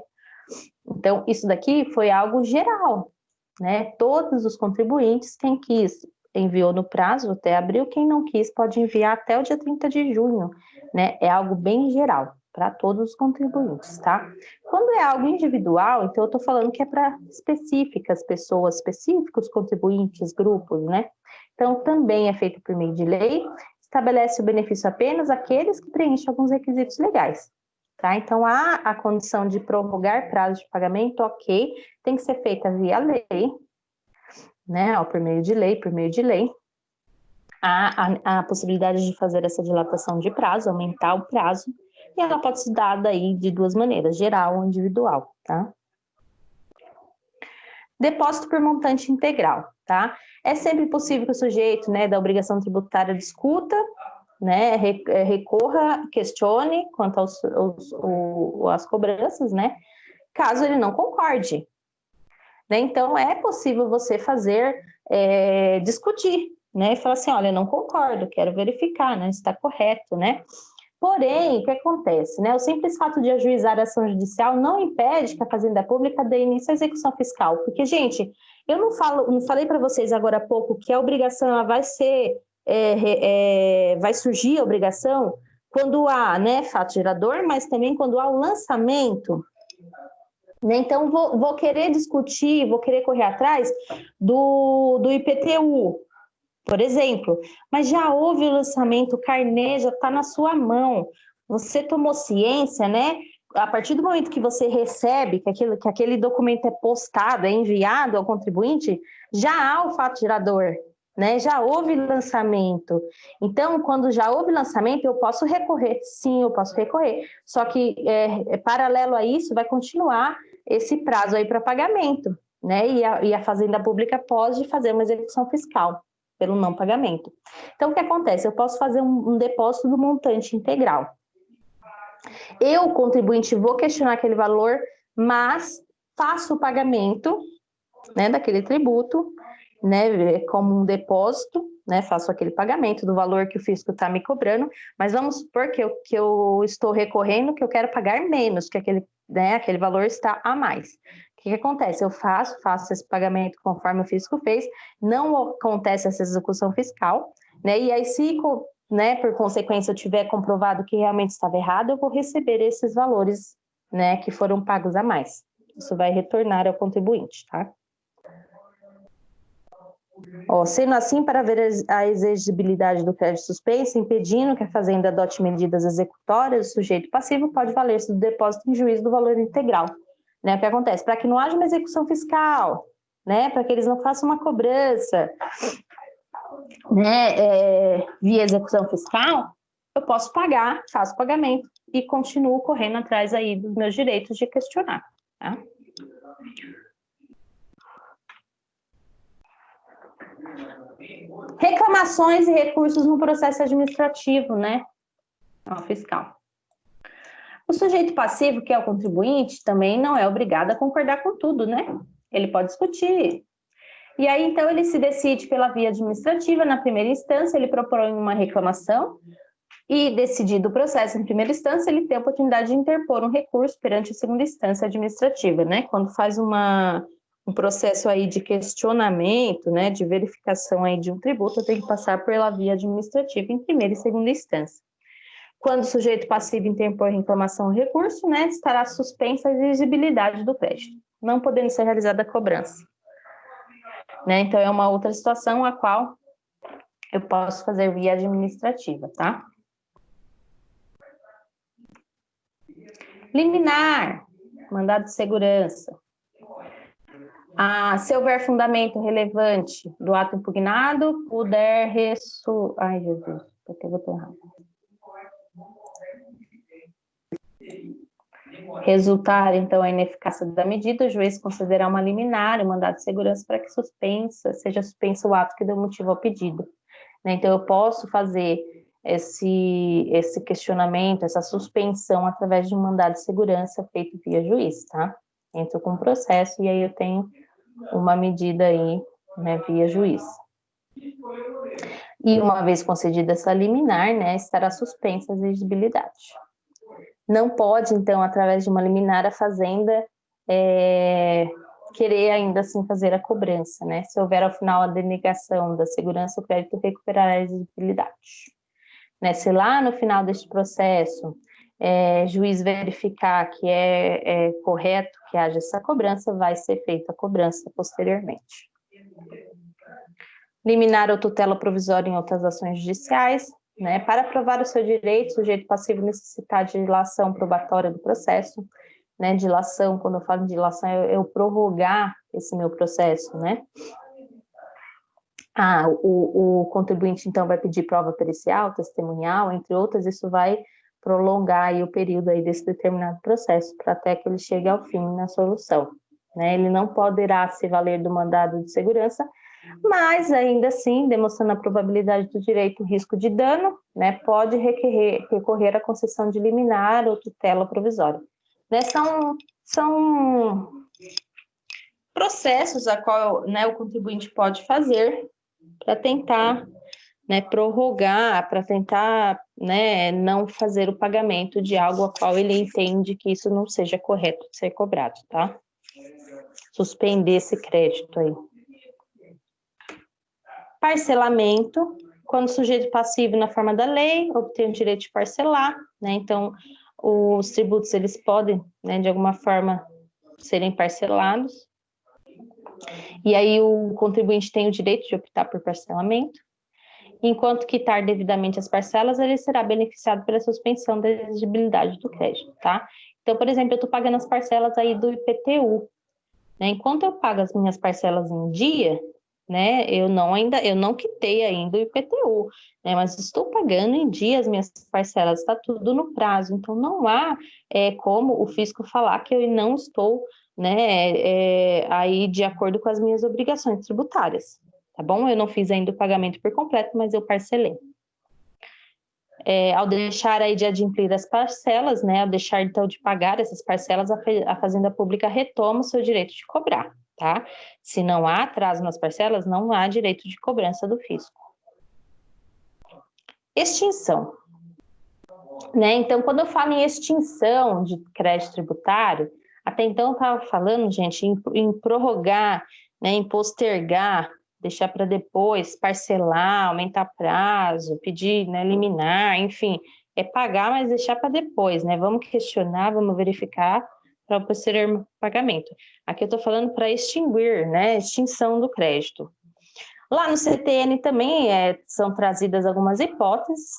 Então, isso daqui foi algo geral, né? Todos os contribuintes, quem quis, enviou no prazo até abril, quem não quis pode enviar até o dia 30 de junho, né? É algo bem geral para todos os contribuintes, tá? Quando é algo individual, então eu estou falando que é para específicas pessoas, específicos contribuintes, grupos, né? Então, também é feito por meio de lei, estabelece o benefício apenas àqueles que preenchem alguns requisitos legais, tá? Então, há a condição de prorrogar prazo de pagamento, ok, tem que ser feita via lei, né? Por meio de lei. Há a possibilidade de fazer essa dilatação de prazo, aumentar o prazo, e ela pode ser dada aí de duas maneiras, geral ou individual, tá? Depósito por montante integral, tá? É sempre possível que o sujeito, né, da obrigação tributária discuta, né, recorra, questione quanto às cobranças, né, caso ele não concorde, né? Então, é possível você fazer, discutir, né, e falar assim, olha, eu não concordo, quero verificar, né, se está correto, né? Porém, o que acontece, né? O simples fato de ajuizar a ação judicial não impede que a Fazenda Pública dê início à execução fiscal, porque, gente, eu não falei para vocês agora há pouco que a obrigação ela vai ser, vai surgir a obrigação quando há, né, fato gerador, mas também quando há o lançamento, né? Então, vou querer discutir, vou querer correr atrás do IPTU, por exemplo, mas já houve o lançamento, o carnê já está na sua mão, você tomou ciência, né? A partir do momento que você recebe, que aquele documento é postado, é enviado ao contribuinte, já há o fato gerador, né? Já houve lançamento. Então, quando já houve lançamento, eu posso recorrer, sim, eu posso recorrer. Só que, paralelo a isso, vai continuar esse prazo aí para pagamento, né? E a Fazenda Pública pode fazer uma execução fiscal pelo não pagamento. Então, o que acontece? Eu posso fazer um depósito do montante integral. Eu, contribuinte, vou questionar aquele valor, mas faço o pagamento, né, daquele tributo, né, como um depósito, né, faço aquele pagamento do valor que o fisco está me cobrando, mas vamos supor que eu estou recorrendo, que eu quero pagar menos, que aquele valor está a mais. O que acontece? Eu faço esse pagamento conforme o fisco fez, não acontece essa execução fiscal, né? E aí, se, né, por consequência, eu tiver comprovado que realmente estava errado, eu vou receber esses valores né, que foram pagos a mais. Isso vai retornar ao contribuinte, tá? Ó, sendo assim, para ver a exigibilidade do crédito suspenso, impedindo que a Fazenda adote medidas executórias, o sujeito passivo pode valer-se do depósito em juízo do valor integral. Né? O que acontece? Para que não haja uma execução fiscal, né? Para que eles não façam uma cobrança, né? Via execução fiscal, eu posso pagar, faço pagamento e continuo correndo atrás aí dos meus direitos de questionar, tá? Reclamações e recursos no processo administrativo, né? Fiscal. O sujeito passivo, que é o contribuinte, também não é obrigado a concordar com tudo, né? Ele pode discutir. E aí, então, ele se decide pela via administrativa. Na primeira instância, ele propõe uma reclamação e, decidido o processo em primeira instância, ele tem a oportunidade de interpor um recurso perante a segunda instância administrativa, né? Quando faz um processo aí de questionamento, né, de verificação aí de um tributo, tem que passar pela via administrativa em primeira e segunda instância. Quando o sujeito passivo interpor reclamação ou recurso, né, estará suspensa a exigibilidade do crédito, não podendo ser realizada a cobrança. Né, então, é uma outra situação a qual eu posso fazer via administrativa, tá? Liminar, mandado de segurança. Se houver fundamento relevante do ato impugnado, puder Ai, Jesus, porque eu vou ter errado. Resultar, então, a ineficácia da medida, o juiz considerará uma liminar, um mandado de segurança para que seja suspenso o ato que deu motivo ao pedido. Né? Então, eu posso fazer esse questionamento, essa suspensão através de um mandado de segurança feito via juiz, tá? Entro com o processo e aí eu tenho uma medida aí, né, via juiz. E uma vez concedida essa liminar, né, estará suspensa a exigibilidade. Não pode, então, através de uma liminar, a Fazenda querer ainda assim fazer a cobrança, né? Se houver ao final a denegação da segurança, o crédito recuperará a exigibilidade. Né? Se lá no final deste processo, juiz verificar que é correto que haja essa cobrança, vai ser feita a cobrança posteriormente. Liminar ou tutela provisória em outras ações judiciais. Né? Para provar o seu direito, o sujeito passivo necessitar de dilação probatória do processo. Né? Dilação, quando eu falo de dilação, é eu prorrogar esse meu processo, né? O contribuinte, então, vai pedir prova pericial, testemunhal, entre outras, isso vai prolongar aí o período aí desse determinado processo, para até que ele chegue ao fim na solução. Né? Ele não poderá se valer do mandado de segurança, mas, ainda assim, demonstrando a probabilidade do direito, o risco de dano, né, pode recorrer à concessão de liminar ou tutela provisória. Né? São processos a qual, né, o contribuinte pode fazer para tentar, né, prorrogar, para tentar, né, não fazer o pagamento de algo a qual ele entende que isso não seja correto de ser cobrado, tá? Suspender esse crédito aí. Parcelamento, quando o sujeito passivo na forma da lei obtém o direito de parcelar, né, então os tributos eles podem, né, de alguma forma serem parcelados, e aí o contribuinte tem o direito de optar por parcelamento. Enquanto quitar devidamente as parcelas, ele será beneficiado pela suspensão da exigibilidade do crédito, tá? Então, por exemplo, eu estou pagando as parcelas aí do IPTU, né? Enquanto eu pago as minhas parcelas em dia, né? Eu não quitei ainda o IPTU, né? Mas estou pagando em dia as minhas parcelas, está tudo no prazo. Então, não há como o fisco falar que eu não estou, né? Aí de acordo com as minhas obrigações tributárias. Tá bom? Eu não fiz ainda o pagamento por completo, mas eu parcelei. Ao deixar aí de adimplir as parcelas, né? Ao deixar então de pagar essas parcelas, a Fazenda Pública retoma o seu direito de cobrar, tá? Se não há atraso nas parcelas, não há direito de cobrança do fisco. Extinção. Né? Então, quando eu falo em extinção de crédito tributário, até então eu estava falando, gente, em prorrogar, né? Em postergar, deixar para depois, parcelar, aumentar prazo, pedir, né, liminar, enfim, é pagar, mas deixar para depois, né? Vamos questionar, vamos verificar para o posterior pagamento. Aqui eu estou falando para extinguir, né? Extinção do crédito. Lá no CTN também são trazidas algumas hipóteses,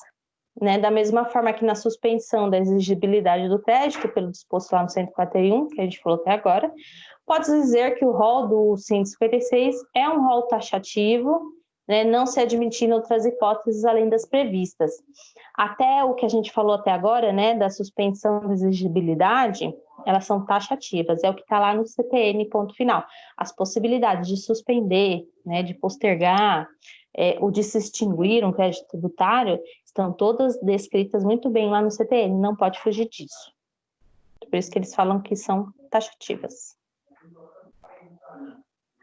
né? Da mesma forma que na suspensão da exigibilidade do crédito, pelo disposto lá no 141, que a gente falou até agora, pode-se dizer que o rol do 156 é um rol taxativo, né, não se admitindo outras hipóteses além das previstas. Até o que a gente falou até agora, né, da suspensão da exigibilidade, elas são taxativas, é o que está lá no CTN, ponto final. As possibilidades de suspender, né, de postergar, ou de se extinguir um crédito tributário, estão todas descritas muito bem lá no CTN, não pode fugir disso. Por isso que eles falam que são taxativas.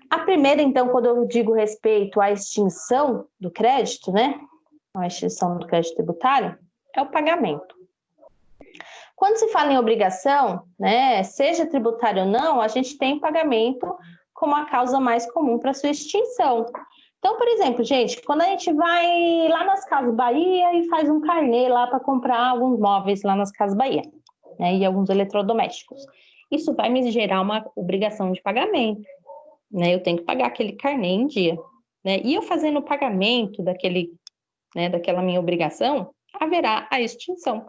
A primeira, então, quando eu digo respeito à extinção do crédito, né? A extinção do crédito tributário, é o pagamento. Quando se fala em obrigação, né, seja tributário ou não, a gente tem pagamento como a causa mais comum para sua extinção. Então, por exemplo, gente, quando a gente vai lá nas Casas Bahia e faz um carnê lá para comprar alguns móveis lá nas Casas Bahia, né, e alguns eletrodomésticos, isso vai me gerar uma obrigação de pagamento. Né, eu tenho que pagar aquele carnê em dia, né? E eu fazendo o pagamento daquela minha obrigação, haverá a extinção,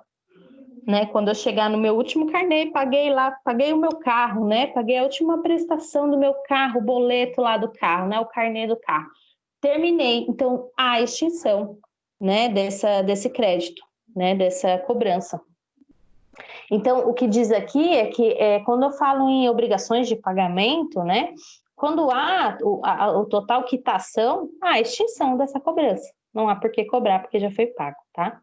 né? Quando eu chegar no meu último carnê, paguei o meu carro, né? Paguei a última prestação do meu carro, o boleto lá do carro, né? O carnê do carro. Terminei, então, a extinção, né? Desse crédito, né? Dessa cobrança. Então, o que diz aqui é que quando eu falo em obrigações de pagamento, né? Quando há o total quitação, há a extinção dessa cobrança. Não há por que cobrar, porque já foi pago, tá?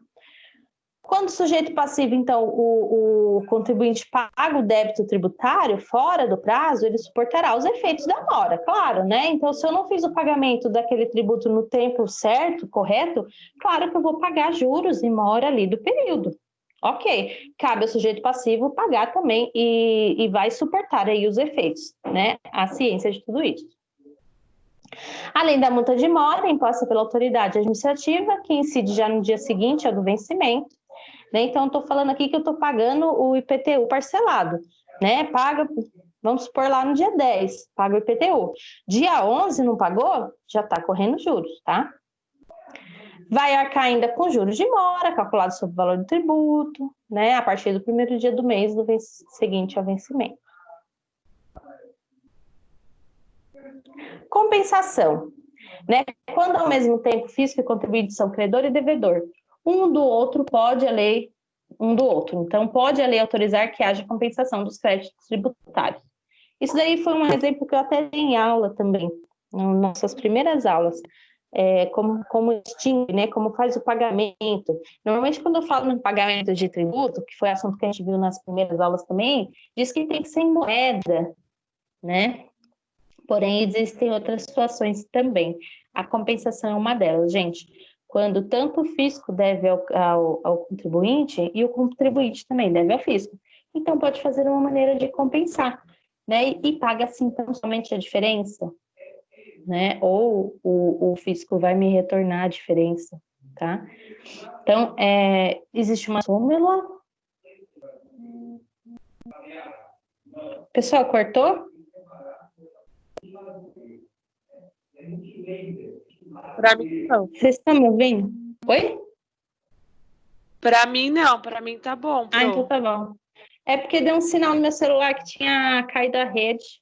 Quando o sujeito passivo, então, o contribuinte paga o débito tributário fora do prazo, ele suportará os efeitos da mora, claro, né? Então, se eu não fiz o pagamento daquele tributo no tempo certo, correto, claro que eu vou pagar juros e mora ali do período. Ok, cabe ao sujeito passivo pagar também e vai suportar aí os efeitos, né? A ciência de tudo isso. Além da multa de mora, imposta pela autoridade administrativa, que incide já no dia seguinte ao do vencimento, né? Então, estou falando aqui que eu estou pagando o IPTU parcelado, né? Paga, vamos supor lá no dia 10, paga o IPTU. Dia 11 não pagou? Já está correndo juros, tá? Vai arcar ainda com juros de mora, calculado sobre o valor do tributo, né, a partir do primeiro dia do mês seguinte ao vencimento. Compensação, né? Quando ao mesmo tempo fisco e contribuinte são credor e devedor, um do outro pode a lei, Então, pode a lei autorizar que haja compensação dos créditos tributários. Isso daí foi um exemplo que eu até dei em aula também, nas nossas primeiras aulas. Como extingue, né? Como faz o pagamento. Normalmente, quando eu falo no pagamento de tributo, que foi assunto que a gente viu nas primeiras aulas também, diz que tem que ser em moeda, né? Porém, existem outras situações também. A compensação é uma delas, gente. Quando tanto o fisco deve ao contribuinte e o contribuinte também deve ao fisco. Então, pode fazer uma maneira de compensar, né? E paga, assim, tão somente a diferença, né? Ou o fisco vai me retornar a diferença, tá? Então, existe uma súmula. Pessoal, cortou? Para mim, não. Vocês estão me ouvindo? Oi? Para mim, não. Para mim, tá bom. Ah, então tá bom. É porque deu um sinal no meu celular que tinha caído a rede.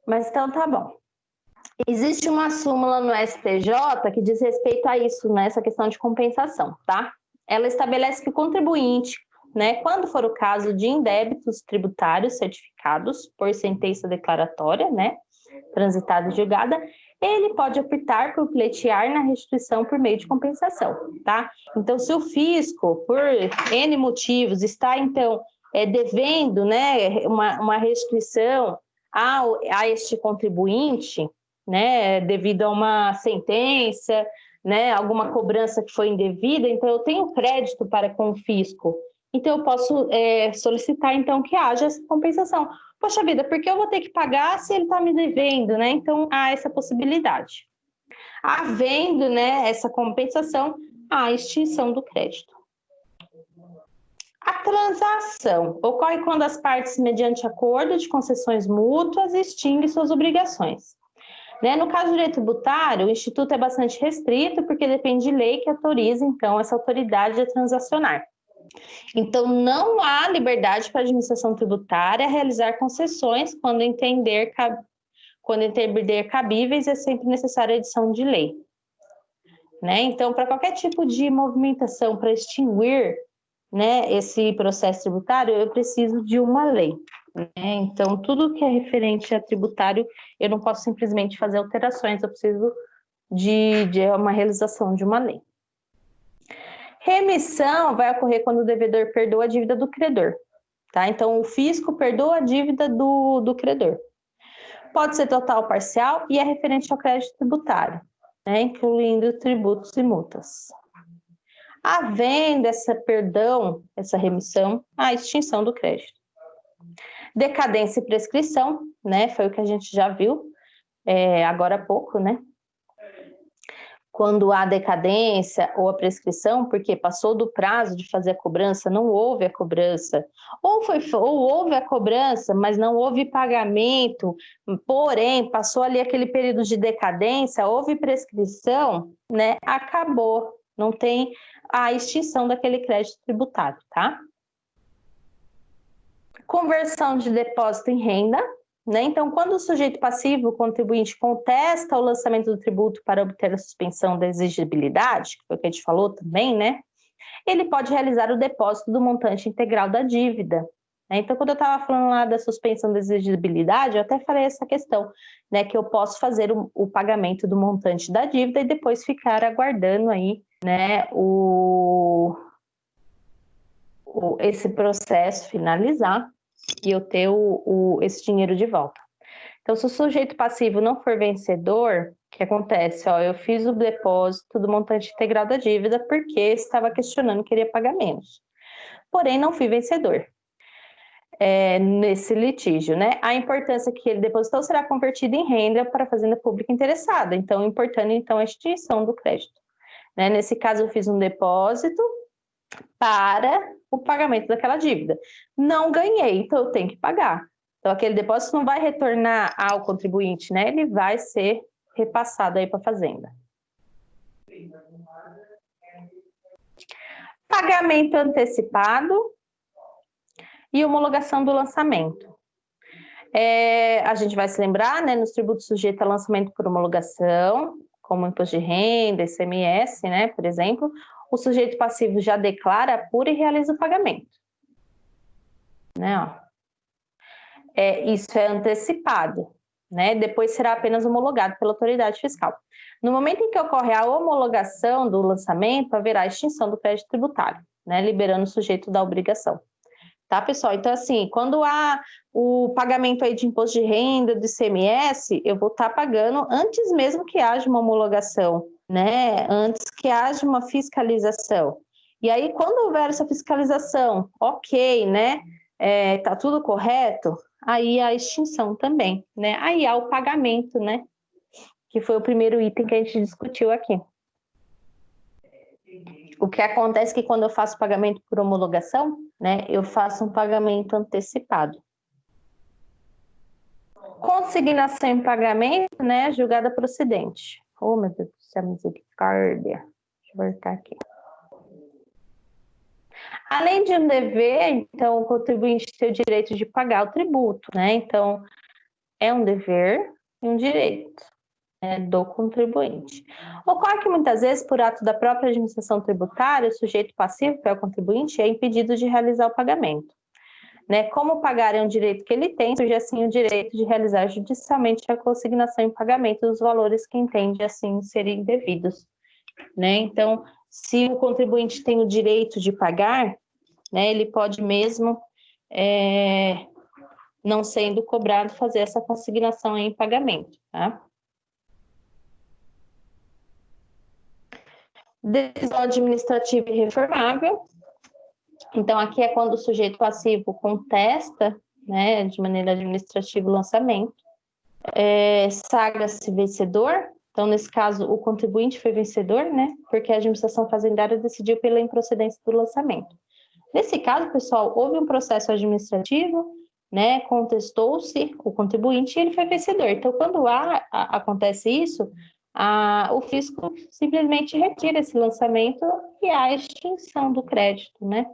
Mas então tá bom. Existe uma súmula no STJ que diz respeito a isso, né, essa questão de compensação, tá? Ela estabelece que o contribuinte, né, quando for o caso de indébitos tributários certificados por sentença declaratória, né, transitada e julgada, ele pode optar por pleitear na restituição por meio de compensação, tá? Então, se o fisco, por N motivos, está, então, devendo, né, uma restituição a este contribuinte, né, devido a uma sentença, né, alguma cobrança que foi indevida, então eu tenho crédito para com o fisco. Então eu posso solicitar então que haja essa compensação. Poxa vida, por que eu vou ter que pagar se ele está me devendo, né? Então há essa possibilidade. Havendo, né, essa compensação, há a extinção do crédito. A transação ocorre quando as partes, mediante acordo de concessões mútuas, extinguem suas obrigações. Né? No caso do direito tributário, o Instituto é bastante restrito, porque depende de lei que autoriza, então, essa autoridade a transacionar. Então, não há liberdade para a administração tributária realizar concessões quando entender cabíveis, é sempre necessária a edição de lei. Né? Então, para qualquer tipo de movimentação para extinguir, né, esse processo tributário, eu preciso de uma lei. Né? Então, tudo que é referente a tributário, eu não posso simplesmente fazer alterações, eu preciso de uma realização de uma lei. Remissão vai ocorrer quando o devedor perdoa a dívida do credor. Tá? Então, o fisco perdoa a dívida do credor. Pode ser total ou parcial e é referente ao crédito tributário, né, incluindo tributos e multas. Havendo essa perdão, essa remissão, a extinção do crédito. Decadência e prescrição, né, foi o que a gente já viu agora há pouco, né? Quando há decadência ou a prescrição, porque passou do prazo de fazer a cobrança, não houve a cobrança, ou houve a cobrança, mas não houve pagamento, porém, passou ali aquele período de decadência, houve prescrição, né? Acabou, não tem a extinção daquele crédito tributário, tá? Conversão de depósito em renda, né? Então, quando o sujeito passivo, o contribuinte, contesta o lançamento do tributo para obter a suspensão da exigibilidade, que foi o que a gente falou também, né? Ele pode realizar o depósito do montante integral da dívida. Né? Então, quando eu estava falando lá da suspensão da exigibilidade, eu até falei essa questão, né? Que eu posso fazer o pagamento do montante da dívida e depois ficar aguardando aí, né? Esse processo finalizar e eu ter esse dinheiro de volta. Então, se o sujeito passivo não for vencedor, o que acontece? Eu fiz o depósito do montante integral da dívida porque estava questionando que queria pagar menos. Porém, não fui vencedor nesse litígio, né? A importância que ele depositou será convertida em renda para a fazenda pública interessada. Então, importando, então, a extinção do crédito. Né? Nesse caso, eu fiz um depósito para o pagamento daquela dívida. Não ganhei, então eu tenho que pagar. Então, aquele depósito não vai retornar ao contribuinte, né? Ele vai ser repassado aí para a fazenda. Pagamento antecipado e homologação do lançamento. A gente vai se lembrar, né? Nos tributos sujeitos a lançamento por homologação, como imposto de renda, ICMS, né? Por exemplo, o sujeito passivo já declara, apura e realiza o pagamento. Né? Isso é antecipado, né? Depois será apenas homologado pela autoridade fiscal. No momento em que ocorre a homologação do lançamento, haverá extinção do crédito tributário, né? Liberando o sujeito da obrigação. Tá, pessoal? Então, assim, quando há o pagamento aí de imposto de renda, do ICMS, eu vou estar pagando antes mesmo que haja uma homologação, né? Antes que haja uma fiscalização. E aí, quando houver essa fiscalização, ok, né? Tá tudo correto, aí a extinção também, né? Aí há o pagamento, né? Que foi o primeiro item que a gente discutiu aqui. O que acontece é que quando eu faço pagamento por homologação, né? Eu faço um pagamento antecipado. Consignação em pagamento, né? Julgada procedente. Oh, meu Deus do céu, misericórdia. Deixa eu voltar aqui. Além de um dever, então, o contribuinte tem o direito de pagar o tributo, né? Então, é um dever e um direito, né, do contribuinte. Ocorre que muitas vezes, por ato da própria administração tributária, o sujeito passivo, que é o contribuinte, é impedido de realizar o pagamento. Né? Como pagar é um direito que ele tem, surge assim o direito de realizar judicialmente a consignação em pagamento dos valores que entende assim serem devidos. Né? Então, se o contribuinte tem o direito de pagar, né, ele pode mesmo, não sendo cobrado, fazer essa consignação em pagamento. Tá? Decisão administrativa irreformável. Então, aqui é quando o sujeito passivo contesta, né, de maneira administrativa o lançamento. Sagra-se vencedor. Então, nesse caso, o contribuinte foi vencedor, né, porque a administração fazendária decidiu pela improcedência do lançamento. Nesse caso, pessoal, houve um processo administrativo, né, contestou-se o contribuinte e ele foi vencedor. Então, quando acontece isso, o fisco simplesmente retira esse lançamento e há a extinção do crédito, né?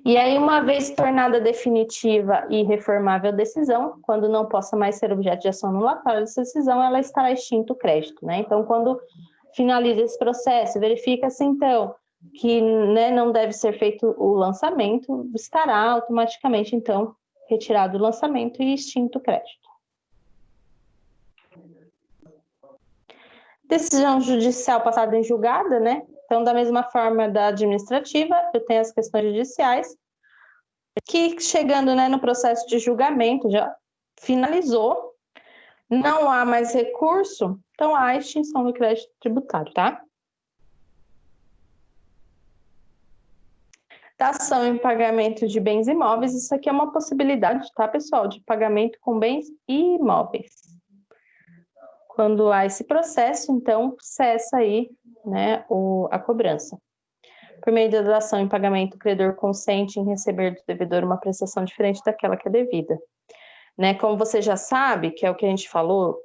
E aí, uma vez tornada definitiva e reformável a decisão, quando não possa mais ser objeto de ação anulatória dessa decisão, ela estará extinto o crédito, né? Então, quando finaliza esse processo, verifica-se, então, que, né, não deve ser feito o lançamento, estará automaticamente, então, retirado o lançamento e extinto o crédito. Decisão judicial passada em julgada, né? Então, da mesma forma da administrativa, eu tenho as questões judiciais, que chegando, né, no processo de julgamento, já finalizou, não há mais recurso, então há a extinção do crédito tributário, tá? Dação em pagamento de bens imóveis, isso aqui é uma possibilidade, tá, pessoal? De pagamento com bens imóveis. Quando há esse processo, então, cessa aí, né, a cobrança. Por meio da dação em pagamento, o credor consente em receber do devedor uma prestação diferente daquela que é devida. Né, como você já sabe, que é o que a gente falou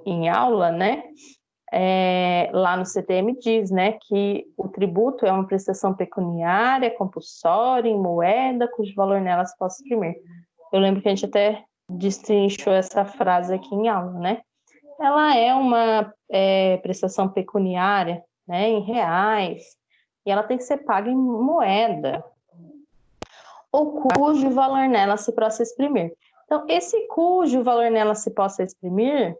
em aula, né, lá no CTM diz, né, que o tributo é uma prestação pecuniária, compulsória, em moeda, cujo valor nela se possa exprimir. Eu lembro que a gente até destrinchou essa frase aqui em aula, né? Ela é uma prestação pecuniária, né, em reais, e ela tem que ser paga em moeda, ou cujo valor nela se possa exprimir. Então, esse cujo valor nela se possa exprimir,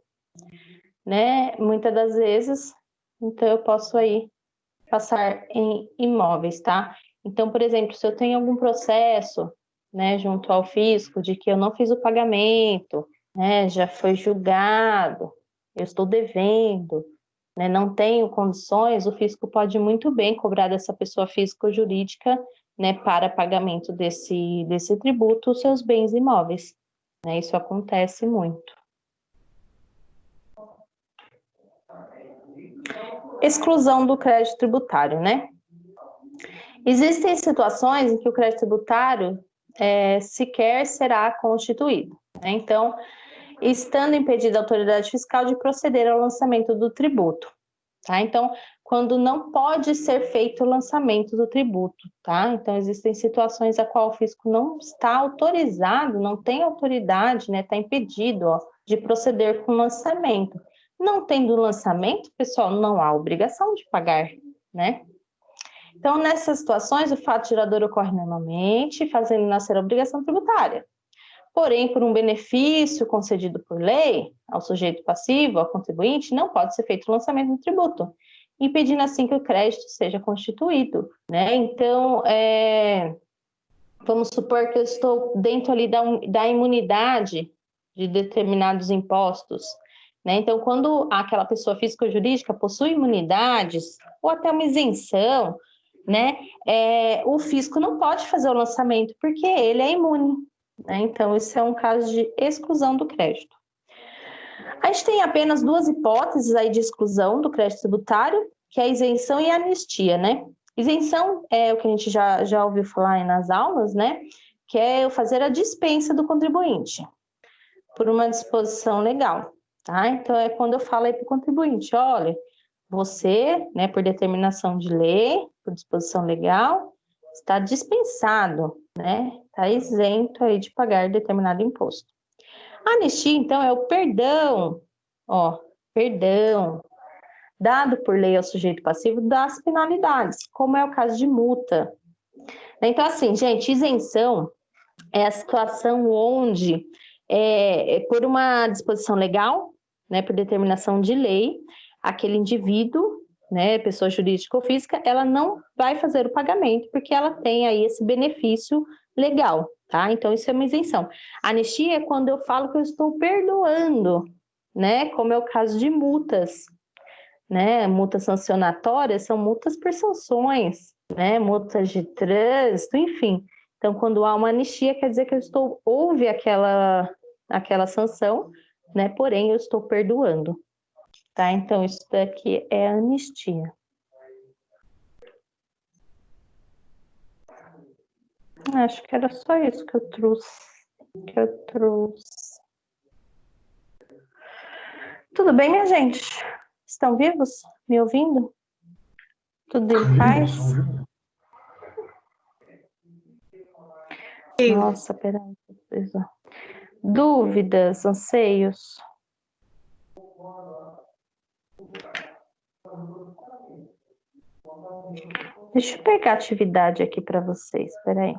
né, muitas das vezes, então eu posso aí passar em imóveis, tá? Então, por exemplo, se eu tenho algum processo, né, junto ao fisco de que eu não fiz o pagamento, né, já foi julgado, eu estou devendo, né, não tenho condições, o fisco pode muito bem cobrar dessa pessoa física ou jurídica, né, para pagamento desse tributo, os seus bens imóveis. Né, isso acontece muito. Exclusão do crédito tributário, né? Existem situações em que o crédito tributário sequer será constituído, né? Então, estando impedida a autoridade fiscal de proceder ao lançamento do tributo, tá? Então, quando não pode ser feito o lançamento do tributo, tá? Então, existem situações a qual o fisco não está autorizado, não tem autoridade, né? Está impedido, ó, de proceder com o lançamento. Não tendo lançamento, pessoal, não há obrigação de pagar, né? Então, nessas situações, o fato gerador ocorre normalmente, fazendo nascer a obrigação tributária. Porém, por um benefício concedido por lei ao sujeito passivo, ao contribuinte, não pode ser feito o lançamento do tributo, impedindo assim que o crédito seja constituído, né? Então, vamos supor que eu estou dentro ali da imunidade de determinados impostos, né? Então, quando aquela pessoa física ou jurídica possui imunidades ou até uma isenção, né? O fisco não pode fazer o lançamento porque ele é imune, né? Então, isso é um caso de exclusão do crédito. A gente tem apenas duas hipóteses aí de exclusão do crédito tributário, que é a isenção e a anistia, né? Isenção é o que a gente já ouviu falar aí nas aulas, né? Que é eu fazer a dispensa do contribuinte por uma disposição legal, tá? Então, é quando eu falo aí para o contribuinte, olha, você, né, por determinação de lei, por disposição legal, está dispensado, né? Está isento aí de pagar determinado imposto. A anistia, então, é o perdão, perdão dado por lei ao sujeito passivo das penalidades, como é o caso de multa. Então, assim, gente, isenção é a situação onde, por uma disposição legal, né, por determinação de lei, aquele indivíduo, né, pessoa jurídica ou física, ela não vai fazer o pagamento, porque ela tem aí esse benefício legal, tá? Então, isso é uma isenção. Anistia é quando eu falo que eu estou perdoando, né, como é o caso de multas, né, multas sancionatórias são multas por sanções, né, multas de trânsito, enfim. Então, quando há uma anistia, quer dizer que houve aquela sanção, né, porém eu estou perdoando, tá? Então, isso daqui é anistia. Acho que era só isso que eu trouxe. Tudo bem, minha gente? Estão vivos? Me ouvindo? Tudo em paz? Sim. Nossa, peraí. Dúvidas, anseios? Deixa eu pegar a atividade aqui para vocês, peraí.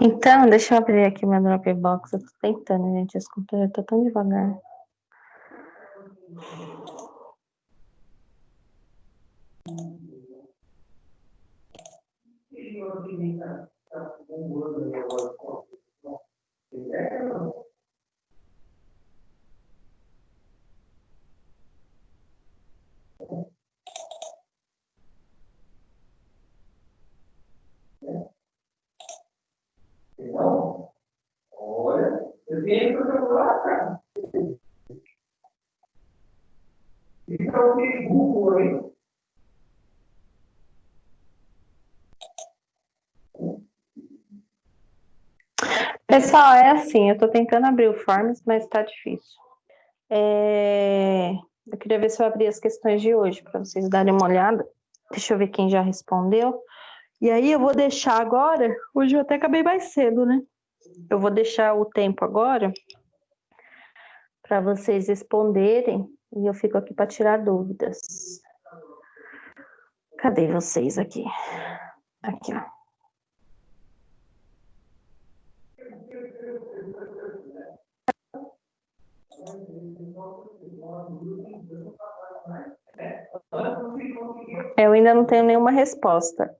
Então, deixa eu abrir aqui meu Dropbox. Eu tô tentando, gente. Esse computador tá tão devagar. Olha, eu tenho que falar, então, que Google, hein? Pessoal, é assim, eu tô tentando abrir o Forms, mas tá difícil. Eu queria ver se eu abri as questões de hoje, para vocês darem uma olhada. Deixa eu ver quem já respondeu. E aí eu vou deixar agora, hoje eu até acabei mais cedo, né? Eu vou deixar o tempo agora para vocês responderem e eu fico aqui para tirar dúvidas. Cadê vocês aqui? Aqui, ó. Eu ainda não tenho nenhuma resposta.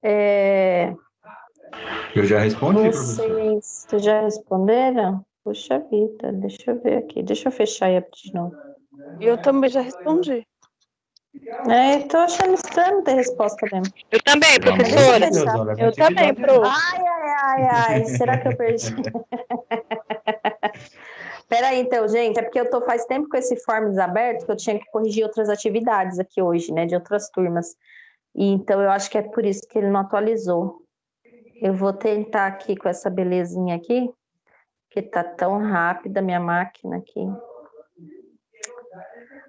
Eu já respondi, professor. Vocês já responderam? Puxa vida, deixa eu ver aqui. Deixa eu fechar e abrir de novo. Eu também já respondi. Tô achando estranho ter resposta mesmo. Eu também, Pelo amor de professora. Deus, olha, Eu também, atividade. pro. Ai, será que eu perdi? Peraí, então, gente, é porque eu tô faz tempo com esse Forms aberto que eu tinha que corrigir outras atividades aqui hoje, né, de outras turmas. E então eu acho que é por isso que ele não atualizou. Eu vou tentar aqui com essa belezinha aqui, que tá tão rápida a minha máquina aqui.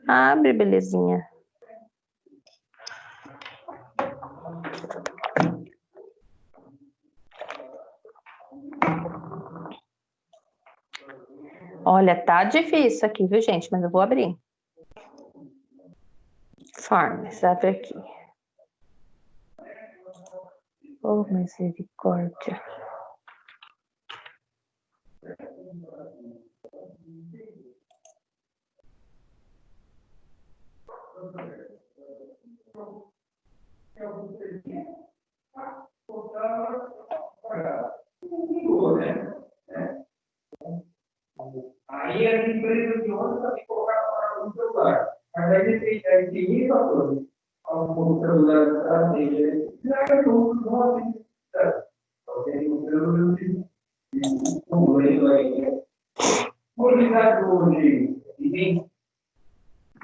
Abre, belezinha. Olha, tá difícil aqui, viu, gente? Mas eu vou abrir. Forms, abre aqui. Oh, misericórdia. Aí a empresa de ônibus tem que colocar para o celular. Mas aí tem isso tudo. O celular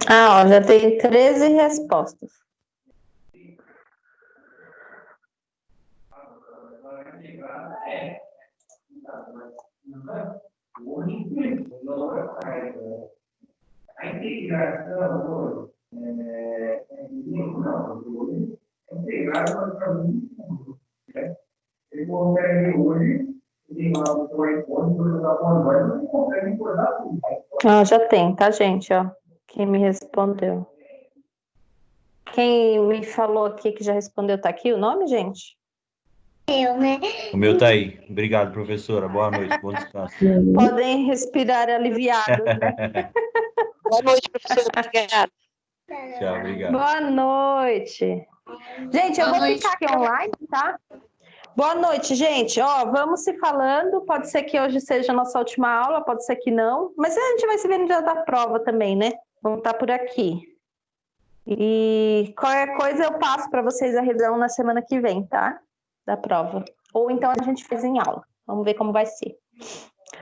Ah, ó, já tem 13 respostas. a integração integrada para mim. Ele consegue hoje, tem lá o telefone, não consegue acordar tudo. Ah, já tem, tá, gente? Ó, quem me respondeu. Quem me falou aqui que já respondeu, tá aqui o nome, gente? Eu, né? O meu tá aí. Obrigado, professora. Boa noite, bom descanso. Podem respirar aliviados, né? Boa noite, professora. Obrigada. Tchau, obrigado. Boa noite. Gente, eu Boa vou noite. ficar aqui online, tá? Boa noite, gente. Ó, vamos se falando. Pode ser que hoje seja a nossa última aula, pode ser que não. Mas a gente vai se ver no dia da prova também, né? Vamos estar por aqui. E qualquer coisa eu passo para vocês a revisão na semana que vem, tá? Da prova. Ou então a gente faz em aula. Vamos ver como vai ser.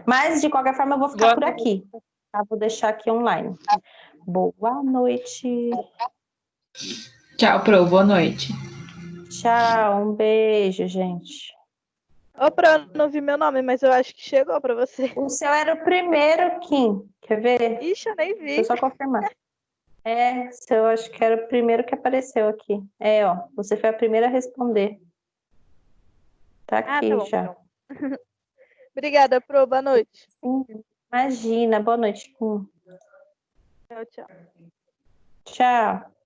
Mas, de qualquer forma, eu vou ficar por aqui. Tá? Vou deixar aqui online. Boa noite. Tchau, Pro. Boa noite. Tchau, um beijo, gente. Ô, Pro, eu não vi meu nome, mas eu acho que chegou pra você. O seu era o primeiro, Kim. Quer ver? Ixi, eu nem vi. Deixa eu só confirmar. É, o seu acho que era o primeiro que apareceu aqui. É, ó. Você foi a primeira a responder. Tá aqui tá bom, já. então. Obrigada, Pro. Boa noite. Imagina. Boa noite, Kim. Tchau, tchau. Tchau.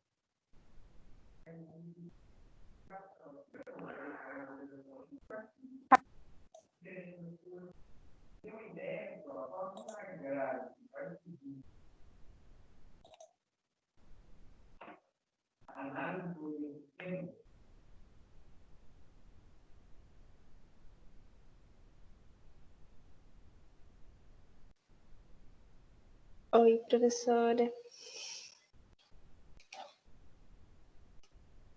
Oi, professora.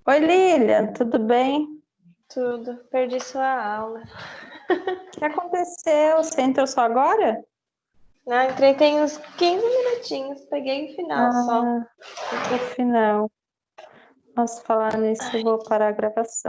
Oi, Lilian. Tudo bem? Tudo. Perdi sua aula. O que aconteceu? Você entrou só agora? Não, entrei tem uns 15 minutinhos. Peguei o final só. No final. Posso falar nisso? Eu vou parar a gravação.